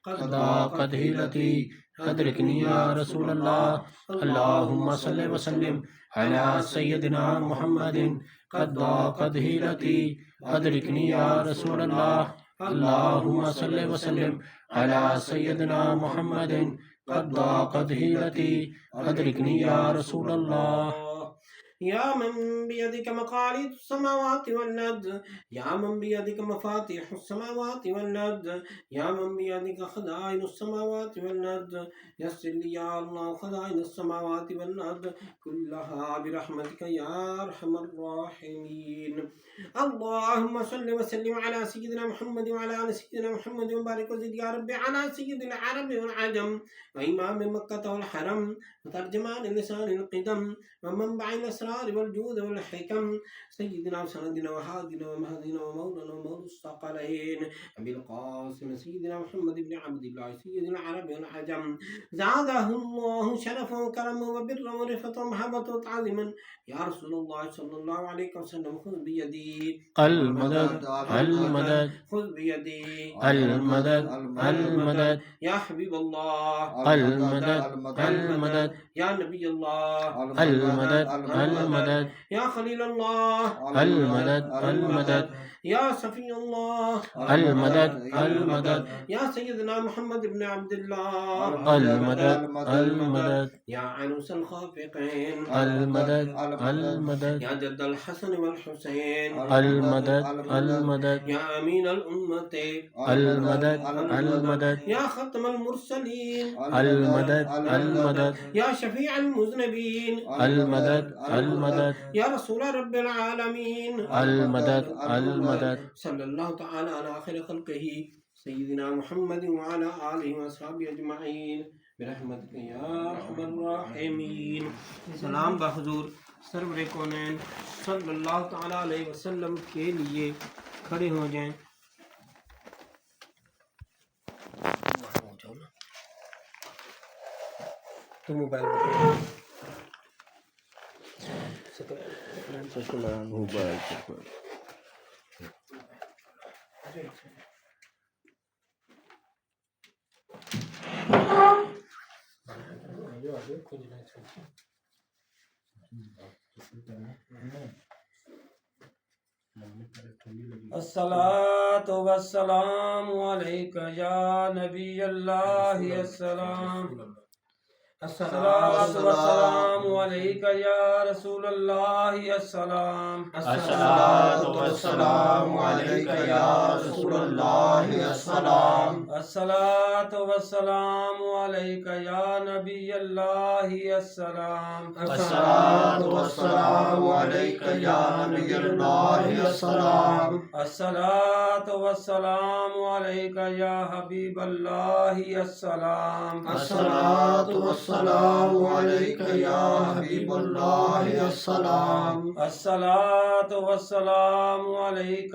قد ضاقت هيلتي أدركني يا رسول الله. اللهم صل وسلم على سيدنا محمد قد ضاقت هيلتي أدركني يا رسول الله. اللهم صل وسلم على سيدنا محمد قد ضاقت هيلتي أدركني يا رسول الله. يا من بيدك مقاليد السماوات والأرض يا من بيدك مفاتيح السماوات والأرض يا من بيدك خزائن السماوات والأرض يسر لي يا الله خزائن السماوات والأرض كلها برحمتك يا أرحم الراحمين. اللهم صل وسلم على سيدنا محمد وعلى آل سيدنا محمد وبارك وزد يا رب على سيد العرب والعجم وإمام مكة والحرم وترجمان لسان القدم ومنبع الأسرار والجود والحكم سيدنا وسندنا وهادنا ومهدنا ومولانا ومولى الثقلين أبي القاسم سيدنا محمد بن عبد الله سيد العرب والعجم زاده الله شرفا وكرما وبرا ورفة ومحبة وتعظيما يا رسول الله صلى الله عليه وسلم. خذ بيدي المدد المدد خذ بيدي المدد المدد يا حبيب الله المدد المدد يا نبي الله المدد المدد يا خليل الله المدد المدد يا صفي الله المدد المدد يا سيدنا محمد بن عبد الله المدد المدد يا عنوس الخافقين المدد المدد يا جد الحسن والحسين المدد المدد يا أمين الأمة المدد المدد يا ختم المرسلين المدد المدد يا شفيع المذنبين المدد المدد يا رسول رب العالمين المدد المدد. صلى الله تعالى على خير خلقه سيدنا محمد وعلى آله وصحبه أجمعين برحمتك يا أرحم الراحمين. سلام بحضور سرور کونین صلی اللہ تعالی علیہ وسلم کے لیے کھڑے ہو جائیں. تو موبائل ٹھنڈی لگی الصلاة والسلام عليك يا نبي الله السلام الصلاة والسلام عليك يا رسول الله السلام الصلاة والسلام عليك يا رسول الله السلام الصلاة والسلام عليك يا نبي الله السلام الصلاة والسلام عليك يا نبي الله السلام الصلاة والسلام عليك يا حبيب الله السلام الصلاة والسلام عليك يا حبيب الله السلام الصلاة والسلام عليك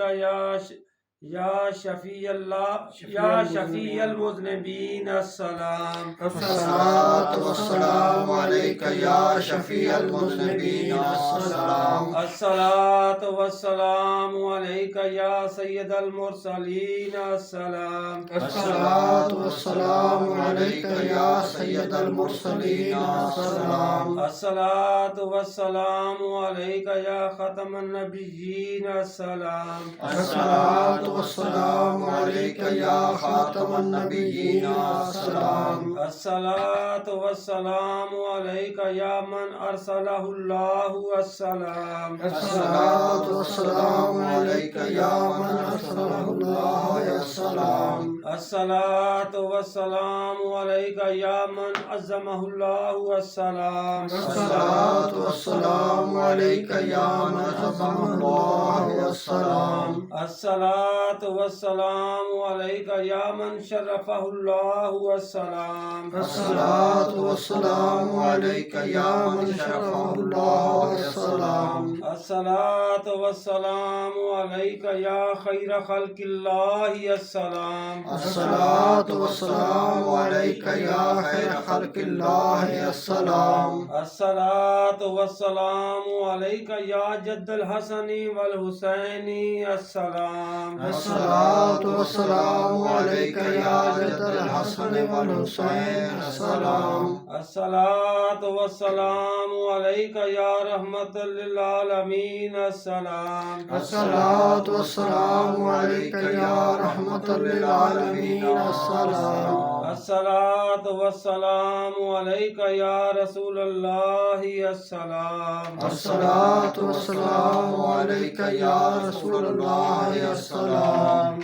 يا شفيع الله يا شفيع المذنبين السلام الصلاة والسلام عليك يا شفيع المذنبين السلام الصلاة والسلام عليك يا سيد المرسلين السلام الصلاة والسلام عليك يا سيد المرسلين السلام الصلاة والسلام عليك يا ختم النبيين السلام الصلاة والسلام عليك يا خاتم النبيين السلام الصلاة والسلام عليك يا من أرسله الله السلام الصلاة والسلام عليك يا من أرسله الله السلام الصلاة والسلام عليك يا من عظمه الله السلام الصلاة والسلام عليك يا من عظمه الله السلام الصلاة والسلام عليك يا من شرفه الله السلام الصلاة والسلام عليك يا من شرفه الله السلام الصلاة والسلام عليك يا خير خلق الله السلام الصلاة والسلام عليك يا خير خلق الله السلام الصلاة والسلام عليك يا جد الحسن والحسين السلام الصلاة والسلام عليك يا جد الحسن والحسين السلام الصلاة والسلام عليك يا رحمة للعالمين السلام الصلاة والسلام عليك يا رحمة للعالمين السلام الصلاة والسلام عليك يا رسول الله السلام الصلاة والسلام عليك يا رسول الله السلام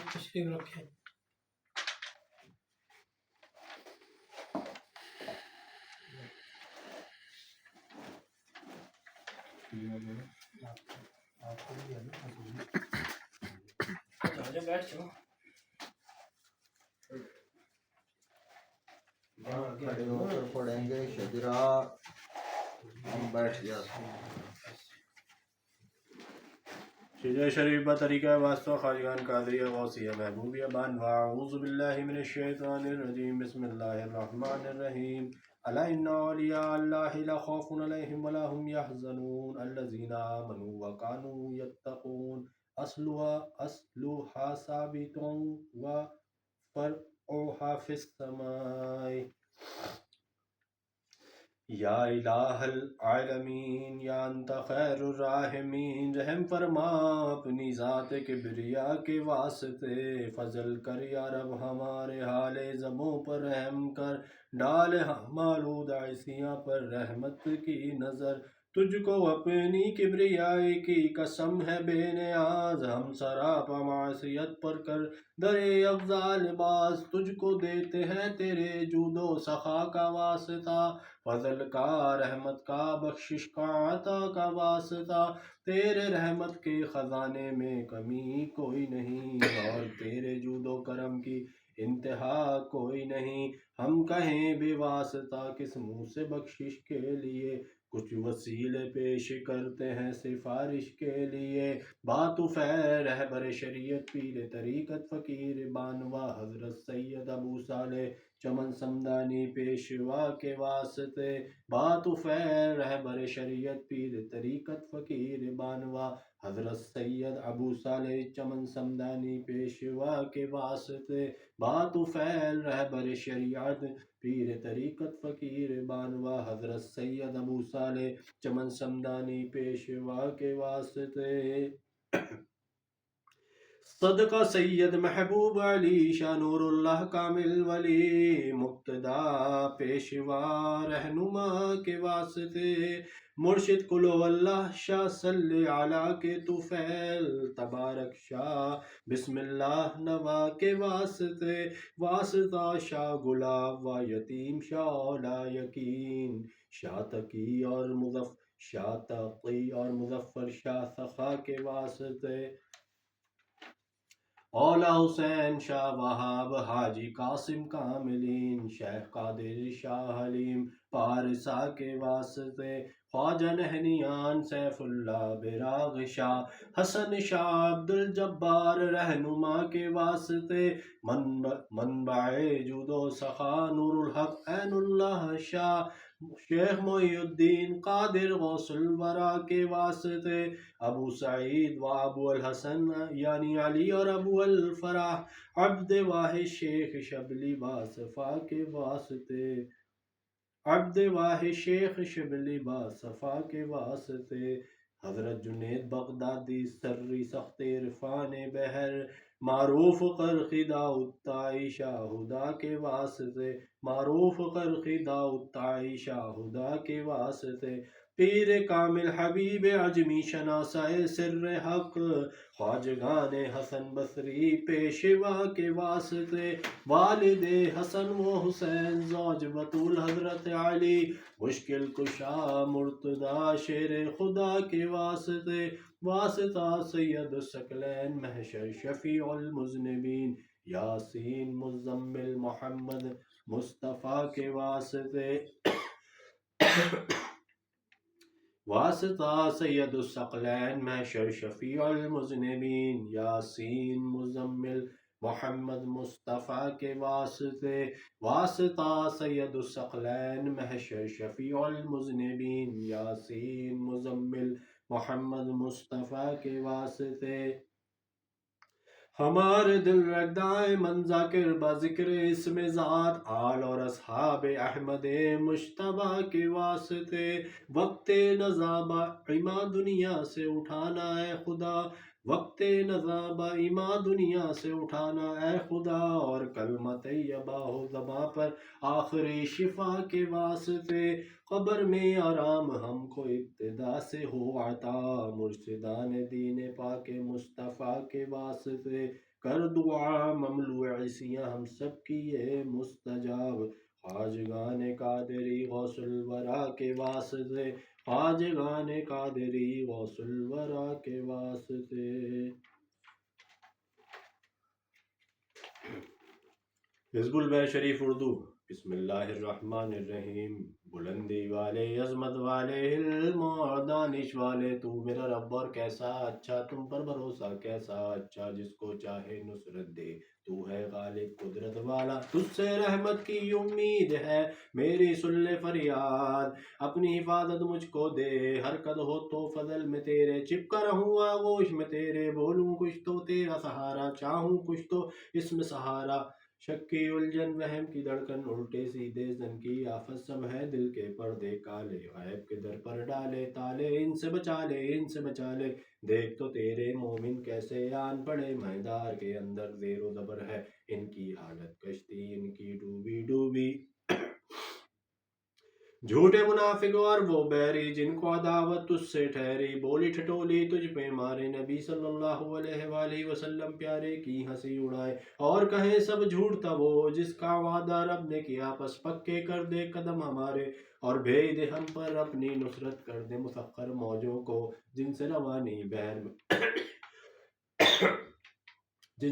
کھڑے ہو کر پڑھیں گے شجرا ہم بیٹھ جاتے ہیں شجرہ شریف بطریقہ واسطہ خواجگان قادریہ غوثیہ محبوبیہ بان واعوذ باللہ من الشیطان الرجیم بسم اللہ الرحمن الرحیم الا ان اولیاء اللہ لا خوف علیہم ولا هم يحزنون الذین آمنوا وكانوا يتقون اصلها ثابت وفرعها في السماء یا الہ العالمین یا انت خیر الراحمین رحم فرما اپنی ذات کبریا کے واسطے فضل کر یا رب ہمارے حال زبوں پر رحم کر ڈال ہم آلود عیسیاں پر رحمت کی نظر تجھ کو اپنی کبریائی کی قسم ہے بے نیاز ہم سراپا معصیت پر کر درے افضال باز تجھ کو دیتے ہیں تیرے جود و سخا کا واسطہ فضل کا رحمت کا بخشش کا عطا کا واسطہ تیرے رحمت کے خزانے میں کمی کوئی نہیں اور تیرے جود و کرم کی انتہا کوئی نہیں ہم کہیں بے واسطہ کس منہ سے بخشش کے لیے کچھ وسیلے پیش کرتے ہیں سفارش کے لیے بات فیر رہبر شریعت پیر طریقت فقیر بانوا حضرت سید ابو صالح چمن سمدانی پیشوا کے واسطے بات فیر رہبر شریعت پیر طریقت فقیر بانوا حضرت سید ابو صالح چمن سمدانی پیشوا کے واسطے بات فیل رہبر شریعت پیر طریقت فقیر بانوا حضرت سید ابو صالح چمن سمدانی پیشوا کے واسطے صدقہ سید محبوب علی شاہ نور اللہ کامل ولی مقتدا پیشوا رہنما کے واسطے مرشد کلو اللہ شاہ صلی علی کے طفیل تبارک شاہ بسم اللہ نوا کے واسطے واسطہ شاہ گلاب و یتیم شاہ اولا یقین شاہ تقی اور شاہ تقی اور مظفر شاہ سخا کے واسطے اولا حسین شاہ وہاب حاجی قاسم کاملین شیخ قادر شاہ حلیم پارسا کے واسطے خواجہ نہنیان سیف اللہ براغ شاہ حسن شاہ عبد الجبار رہنما کے واسطے منبع جود و سخا نور الحق عین اللہ شاہ شیخ محی الدین قادر غوث الورا کے واسطے ابو سعید و ابو الحسن یعنی علی اور ابو الفرح عبد واحد شیخ شبلی باصفا کے واسطے عبد واحد شیخ شبلی باصفا کے واسطے حضرت جنید بغدادی سری سخت عرفان بحر معروف قرقی داؤد تائی شاہ ہدا کے واسطے معروف قرقی داؤد تائی شاہ ہدا کے واسطے پیر کامل حبیب عجمی شناسہ سر حق خواجگان حسن بصری پیشوا کے واسطے والد حسن و حسین زوج بطول حضرت علی مشکل کشا مرتضی شیر خدا کے واسطے واسطہ سید الثقلین محشر شفیع المذنبین یاسین مزمل محمد مصطفیٰ کے واسطے واسطہ سید الثقلین محشر شفیع المذنبین یاسین مزمل محمد مصطفیٰ کے واسطے واسطہ سید الثقلین محشر شفیع المذنبین یاسین مزمل محمد مصطفیٰ کے واسطے ہمارے دل رگدائے من ذاکر با ذکر اسم ذات آل اور اصحاب احمد مشتبہ کے واسطے وقت نزابہ ایما دنیا سے اٹھانا اے خدا وقت نزابہ ایما دنیا سے اٹھانا اے خدا اور کلمہ طیبہ ہو زباں پر آخری شفا کے واسطے قبر میں آرام ہم کو ابتدا سے ہو عطا مرشدان دین پاک مصطفیٰ کے واسطے کر دعا مملوء عصیاں ہم سب کی یہ مستجاب خواجگان قادری غوث الورا کے واسطے خواجگان قادری غوث الورا کے واسطے حزب البیت شریف اردو بسم اللہ الرحمن الرحیم بلندی والے عظمت والے علم اور دانش والے تو میرا رب اور کیسا اچھا تم پر بھروسہ کیسا اچھا جس کو چاہے نصرت دے تو ہے غالب قدرت والا تجھ سے رحمت کی امید ہے میری سن لے فریاد اپنی حفاظت مجھ کو دے حرکت ہو تو فضل میں تیرے چپکا رہوں آغوش میں تیرے بولوں کچھ تو تیرا سہارا چاہوں کچھ تو اس میں سہارا شک کی الجھن وہم کی دھڑکن الٹے سیدھے زن کی آفت سب ہے دل کے پردے کالے غیب کے در پر ڈالے تالے ان سے بچا لے ان سے بچا لے دیکھ تو تیرے مومن کیسے آن پڑے میدان کے اندر زیر و زبر ہے ان کی حالت کشتی ان کی ڈوبی ڈوبی جھوٹے منافق اور وہ بیری جن کو عداوت تجھ سے ٹھہری بولی ٹھٹولی تجھ پہ مارے نبی صلی اللہ علیہ وآلہ وسلم پیارے کی ہنسی اڑائے اور کہیں سب جھوٹ تھا وہ جس کا وعدہ رب نے کیا پس پکے کر دے قدم ہمارے اور بھیج دے ہم پر اپنی نصرت کر دے مسخر موجوں کو جن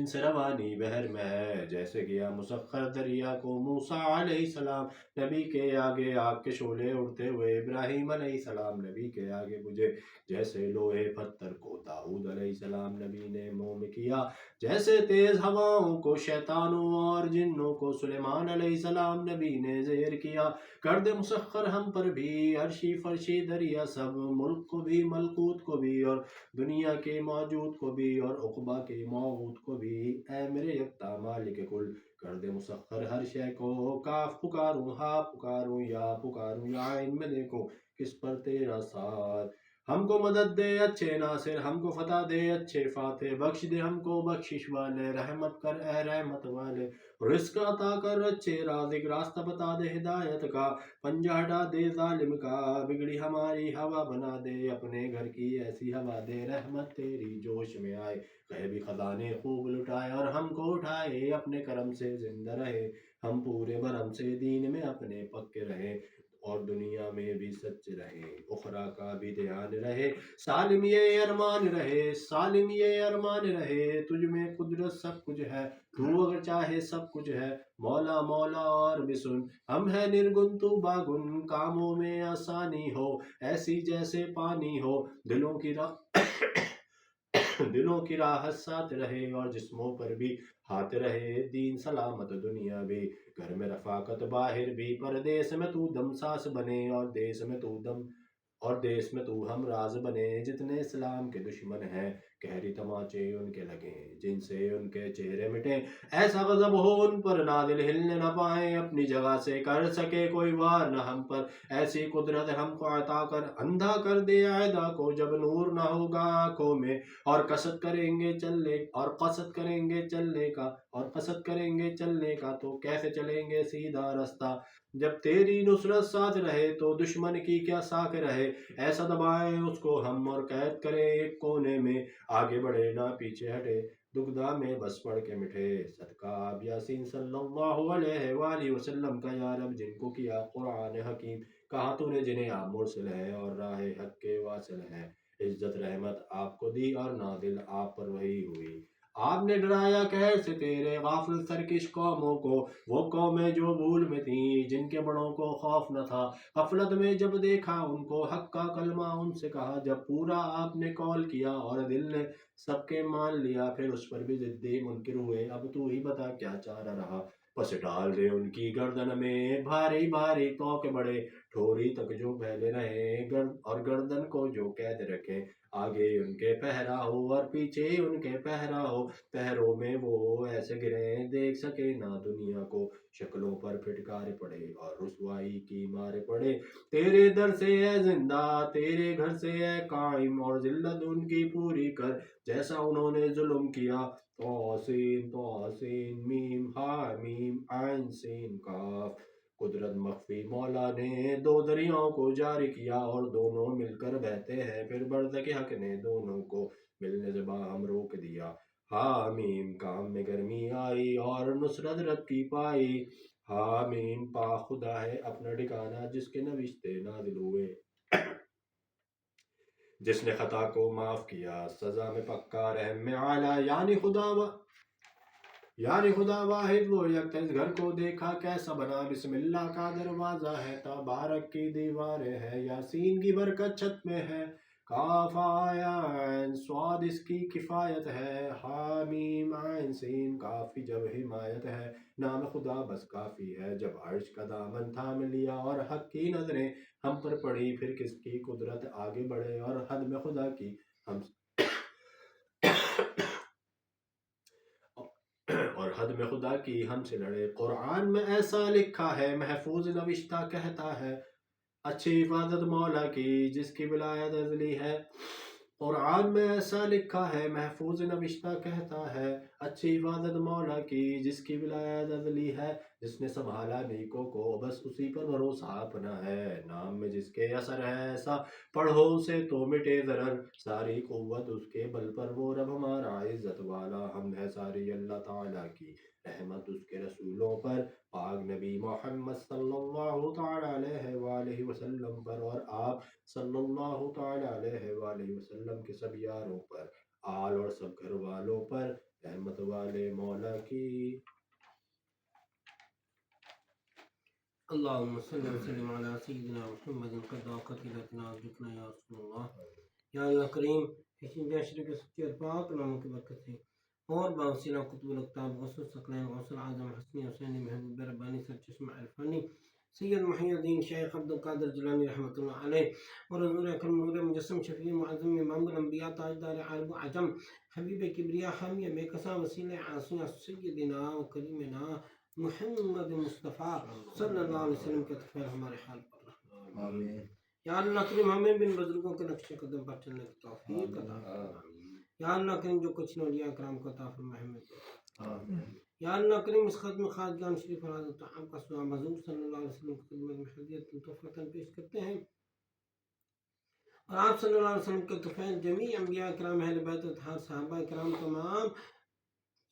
سے روانی بحر میں ہے جیسے کیا مسخر دریا کو موسیٰ علیہ السلام نبی کے آگے آگ کے شعلے اڑتے ہوئے ابراہیم علیہ السلام نبی کے آگے بجھے جیسے لوہے پتھر کو داؤد علیہ السلام نبی نے موم کیا جیسے تیز ہواؤں کو شیطانوں اور جنوں کو سلیمان علیہ السلام نبی نے زیر کیا کر دے مسخر ہم پر بھی عرشی فرشی دریا سب ملک کو بھی ملکوت کو بھی اور دنیا کے موجود کو بھی اور عقبہ کے موعود کو بھی اے میرے یکتا مالک کل کر دے مسخر ہر شے کو کاف پکاروں ہا پکاروں یا ان میں دیکھوں کس پر تیرا ساتھ ہم کو مدد دے اچھے ناصر، ہم کو فتح دے اچھے فاتح، بخش دے ہم کو بخشش والے، رحمت کر اے رحمت والے، رزق عطا کر اچھے رازق، راستہ بتا دے ہدایت کا، پنجہ ہٹا دے ظالم کا، بگڑی ہماری ہوا بنا دے، اپنے گھر کی ایسی ہوا دے، رحمت تیری جوش میں آئے، غیبی خزانے خوب لٹائے اور ہم کو اٹھائے، اپنے کرم سے زندہ رہے، ہم پورے برم سے دین میں اپنے پکے رہے، اور دنیا میں بھی سچ رہے، اخرا کا بھی دھیان رہے، سالم یہ ارمان رہے، سالم یہ ارمان رہے، تجھ میں قدرت سب کچھ ہے، تو اگر چاہے سب کچھ ہے، مولا مولا اور بھی سن، ہم ہے نرگن تو باگن، کاموں میں آسانی ہو، ایسی جیسے پانی ہو، دلوں کی راحت ساتھ رہے اور جسموں پر بھی ہاتھ رہے، دین سلامت دنیا بھی، گھر میں رفاقت باہر بھی، پردیس میں تو دم ساس بنے اور دیس میں تو ہم راز بنے، جتنے اسلام کے دشمن ہیں گہری تماچے ان کے لگے، جن سے ان کے چہرے مٹے، ایسا غضب ہو ان پر نادل ہلنے نہ پائیں، اپنی جگہ سے کر سکے کوئی وار نہ ہم پر، ایسی قدرت ہم کو عطا کر، اندھا کر دے عائدہ کو جب نور نہ ہوگا آنکھوں میں، اور قصد کریں گے چلنے کا تو کیسے چلیں گے سیدھا رستہ، جب تیری نصرت ساتھ رہے تو دشمن کی کیا ساکھ رہے، ایسا دبائیں اس کو ہم اور قید کریں ایک کونے میں، آگے بڑھے نہ پیچھے ہٹے، دکھدا میں بس پڑھ کے مٹھے، صدقہ آپ یاسین صلی اللہ علیہ وآلہ وسلم کا یا رب، جن کو کیا قرآن حکیم، کہا تو نے جنہیں آپ مرسل ہے اور راہ حق کے واصل ہے، عزت رحمت آپ کو دی اور نازل آپ پر وحی ہوئی، آپ نے ڈرایا قہر سے تیرے غافل سرکش قوموں کو، وہ قومیں جو بھول میں تھیں جن کے بڑوں کو خوف نہ تھا، غفلت میں جب دیکھا ان کو حق کا کلمہ ان سے کہا، جب پورا آپ نے قول کیا اور دل نے سب کے مان لیا، پھر اس پر بھی ضدی منکر ہوئے، اب تو ہی بتا کیا چارہ رہا، پس ڈال دے ان کی گردن میں بھاری بھاری توق بڑے، ٹھوری تک جو پھیلے رہے اور گردن کو جو قید رکھے، آگے ان کے پہرا ہو اور پیچھے ان کے پہرا ہو، پہروں میں وہ ایسے گریں دیکھ سکے نہ دنیا کو، شکلوں پر پھٹکارے پڑے اور رسوائی کی مارے پڑے، تیرے در سے اے زندہ تیرے گھر سے اے قائم، اور ذلت ان کی پوری کر جیسا انہوں نے ظلم کیا، توسین میم ہا میم عین سین کاف، قدرت مخفی مولا نے دو دریاؤں کو جاری کیا اور دونوں مل کر بہتے ہیں، پھر برزخ حق نے دونوں کو ملنے سے باہم روک دیا، حامیم کام میں گرمی آئی اور نصرت رب کی پائی، حامیم پا خدا ہے اپنا ٹھکانہ جس کے نوشتے نازل ہوئے، جس نے خطا کو معاف کیا سزا میں پکا رحم میں اعلیٰ، یعنی خدا واحد وہ یکتا، اس گھر کو دیکھا کیسا بنا، بسم اللہ کا دروازہ ہے، تبارک کی دیواریں ہے، یاسین کی برکت چھت میں ہے، کاف آیا عین صاد اس کی کفایت ہے، حامیم عین سین کاف کی جب حمایت ہے، نام خدا بس کافی ہے، جب عرش کا دامن تھام لیا اور حق کی نظریں ہم پر پڑی، پھر کس کی قدرت آگے بڑھے اور حد میں خدا کی ہم اور حد میں خدا کی ہم سے لڑے، قرآن میں ایسا لکھا ہے محفوظ نوشتہ کہتا ہے، اچھی حفاظت مولا کی جس کی ولایت ازلی ہے، قرآن میں ایسا لکھا ہے محفوظ نوشتہ کہتا ہے، اچھی حفاظت مولا کی جس کی ولایت ازلی ہے، جس نے سنبھالا نیکوں کو بس اسی پر بھروسہ اپنا ہے، نام میں جس کے اثر ہے ایسا پڑھو اسے تو مٹے ضرر، ساری قوت اس کے بل پر وہ رب ہمارا عزت والا، حمد ہے ساری اللہ تعالیٰ کی، رحمت اس کے رسولوں پر، پاک نبی محمد صلی اللہ تعالیٰ علیہ وآلہ وسلم پر، اور آپ صلی اللہ تعالیٰ علیہ وآلہ وسلم کے سب یاروں پر، آل اور سب گھر والوں پر، رحمت والے مولا کی۔ اللهم صل وسلم على سيدنا محمد قد قتلتنا وجدنا يا رسول الله یا اللہ کریم کسی بھی اشرف کے سچے اور پاک ناموں کی برکت سے اور باوسیلہ قطب الاقطاب غوث الثقلین غوث العظم حسنی حسینی محبوب ربانی سرچشمہ عرفانی سید محی الدین شیخ عبد القادر جیلانی رحمۃ اللہ علیہ اور حضور اکرم نور مجسم شفیع معظم امام الانبیاء تاجدار عرب و عجم حبیب کبریا حامی میکسا وسیلہ عاصیہ سیدنا و کریمنا محمد مصطفیٰ صلی اللہ علیہ وسلم کے طفیل ہمارے حال پر آمین۔ یا اللہ کریم ہمیں بھی ان بزرگوں کے نقش قدم پر چلنے کی توفیق عطا فرما یا اللہ کریم جو کچھ اولیاء کرام کو عطا فرما ہمیں بھی یا اللہ کریم اس ختم خواجگان شریف اور حضرت عام کا سلام حضور صلی اللہ علیہ وسلم کی خدمت میں ہدیت تحفۃ پیش کرتے ہیں اور آپ صلی اللہ علیہ وسلم کے طفیل جمیع انبیاء کرام اہل بیت اطہار صحابہ کرام تمام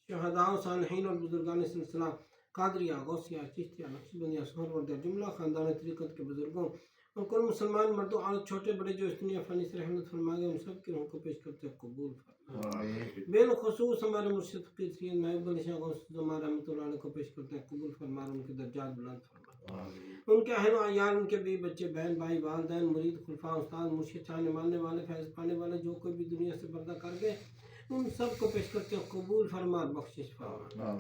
شہداء و صالحین اور بزرگان سلسلہ قادریہ غوثیہ چشتیہ نقشبندیہ سہروردیہ جملہ خاندان طریقت کے بزرگوں اور کل مسلمان مردوں عورت چھوٹے بڑے جو اس دنیا فانی سے رحمت فرما گئے ان سب کی روح کو پیش کرتے قبول فرما بالخصوص ہمارے مرشد فقیر سید محب علی شاہ غوث زمان رحمۃ اللہ علیہ کو پیش کرتے ہیں قبول فرما ان کے درجات بلند فرما ان کے اہل و عیال ان کے بیوی بچے بہن بھائی والدین مرید خلفاء استاد مرشد چاہنے ماننے والے فیض پانے والے جو کوئی بھی دنیا سے پردہ کر گئے ان سب کو پیش کرتے ہیں قبول فرما اور بخشش فرما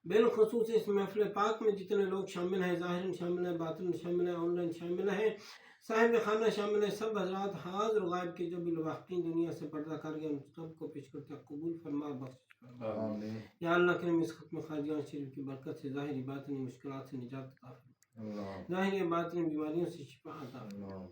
بالخصوص اس محفل پاک میں جتنے لوگ شامل ہیں ظاہر شامل ہیں باطن شامل ہیں آن لائن شامل ہیں صاحب خانہ شامل ہیں سب حضرات حاضر و غائب کے جو بھی لواحقین دنیا سے پردہ کر گئے ان سب کو پیش کرتے ہیں قبول فرما اور بخشش فرما یا اللہ کریم اس ختم خواجگان شریف کی برکت سے ظاہری باطنی مشکلات سے نجات عطا فرما ظاہری باطنی بیماریوں سے شفا عطا فرما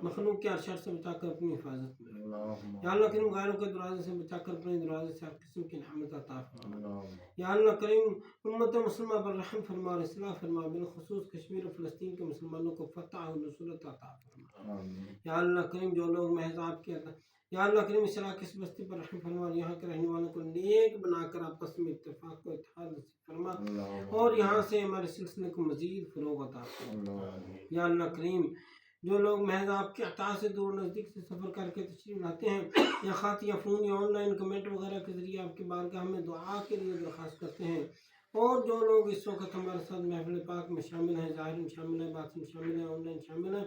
مخلوق کے ارشاد سے بچا کر اپنی حفاظت میں یا اللہ کریم غیروں کے دروازے سے بچا کر اپنے دروازے سے ہر قسم کی نعمت عطا فرما یا اللہ کریم امت مسلمہ پر رحم فرما اور اصلاح فرما بالخصوص کشمیر و فلسطین کے مسلمانوں کو فتح و نصرت عطا فرما یا اللہ کریم جو لوگ محض آپ کے یا اللہ کریم اس علاقے اس بستی پر رحم فرما اور یہاں کے رہنے والوں کو نیک بنا کر آپس میں اتفاق و اتحاد نصیب فرما اور یہاں سے ہمارے سلسلے کو مزید فروغ عطا فرما یا اللہ کریم جو لوگ محض آپ کے عطا سے دور نزدیک سے سفر کر کے تشریف لاتے ہیں یا خط یا فون یا آن لائن کمنٹ وغیرہ کے ذریعے آپ کی بارگاہ میں دعا کے لیے درخواست کرتے ہیں اور جو لوگ اس وقت ہمارے ساتھ محفل پاک میں شامل ہیں ظاہر شامل ہیں باطن شامل ہیں آن لائن شامل ہیں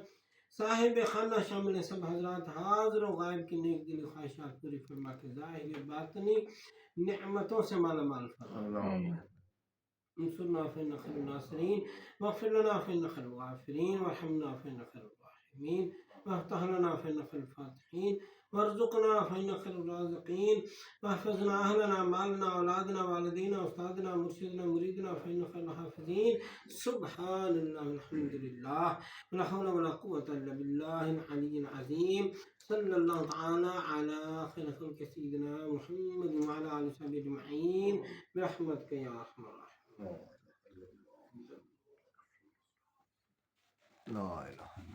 صاحب خانہ شامل ہیں سب حضرات حاضر و غائب کی نیک دلی خواہشات پوری فرما کے ظاہر باطنی نعمتوں سے مالا مال فرما انصرنا فإنك خير الناصرين واغفر لنا فإنك خير الغافرين وارحمنا فإنك خير الراحمين وافتح لنا فإنك خير الفاتحين وارزقنا فإنك خير الرازقين واحفظنا أهلنا مالنا أولادنا والدينا أستاذنا مرشدنا مريدنا فإنك خير الحافظين سبحان الله الحمد لله ولا حول ولا قوة إلا بالله العلي العظيم صلى الله تعالى على خير خلق سيدنا محمد وعلى آله وصحبه أجمعين برحمتك يا أرحم الراحمين. لا إله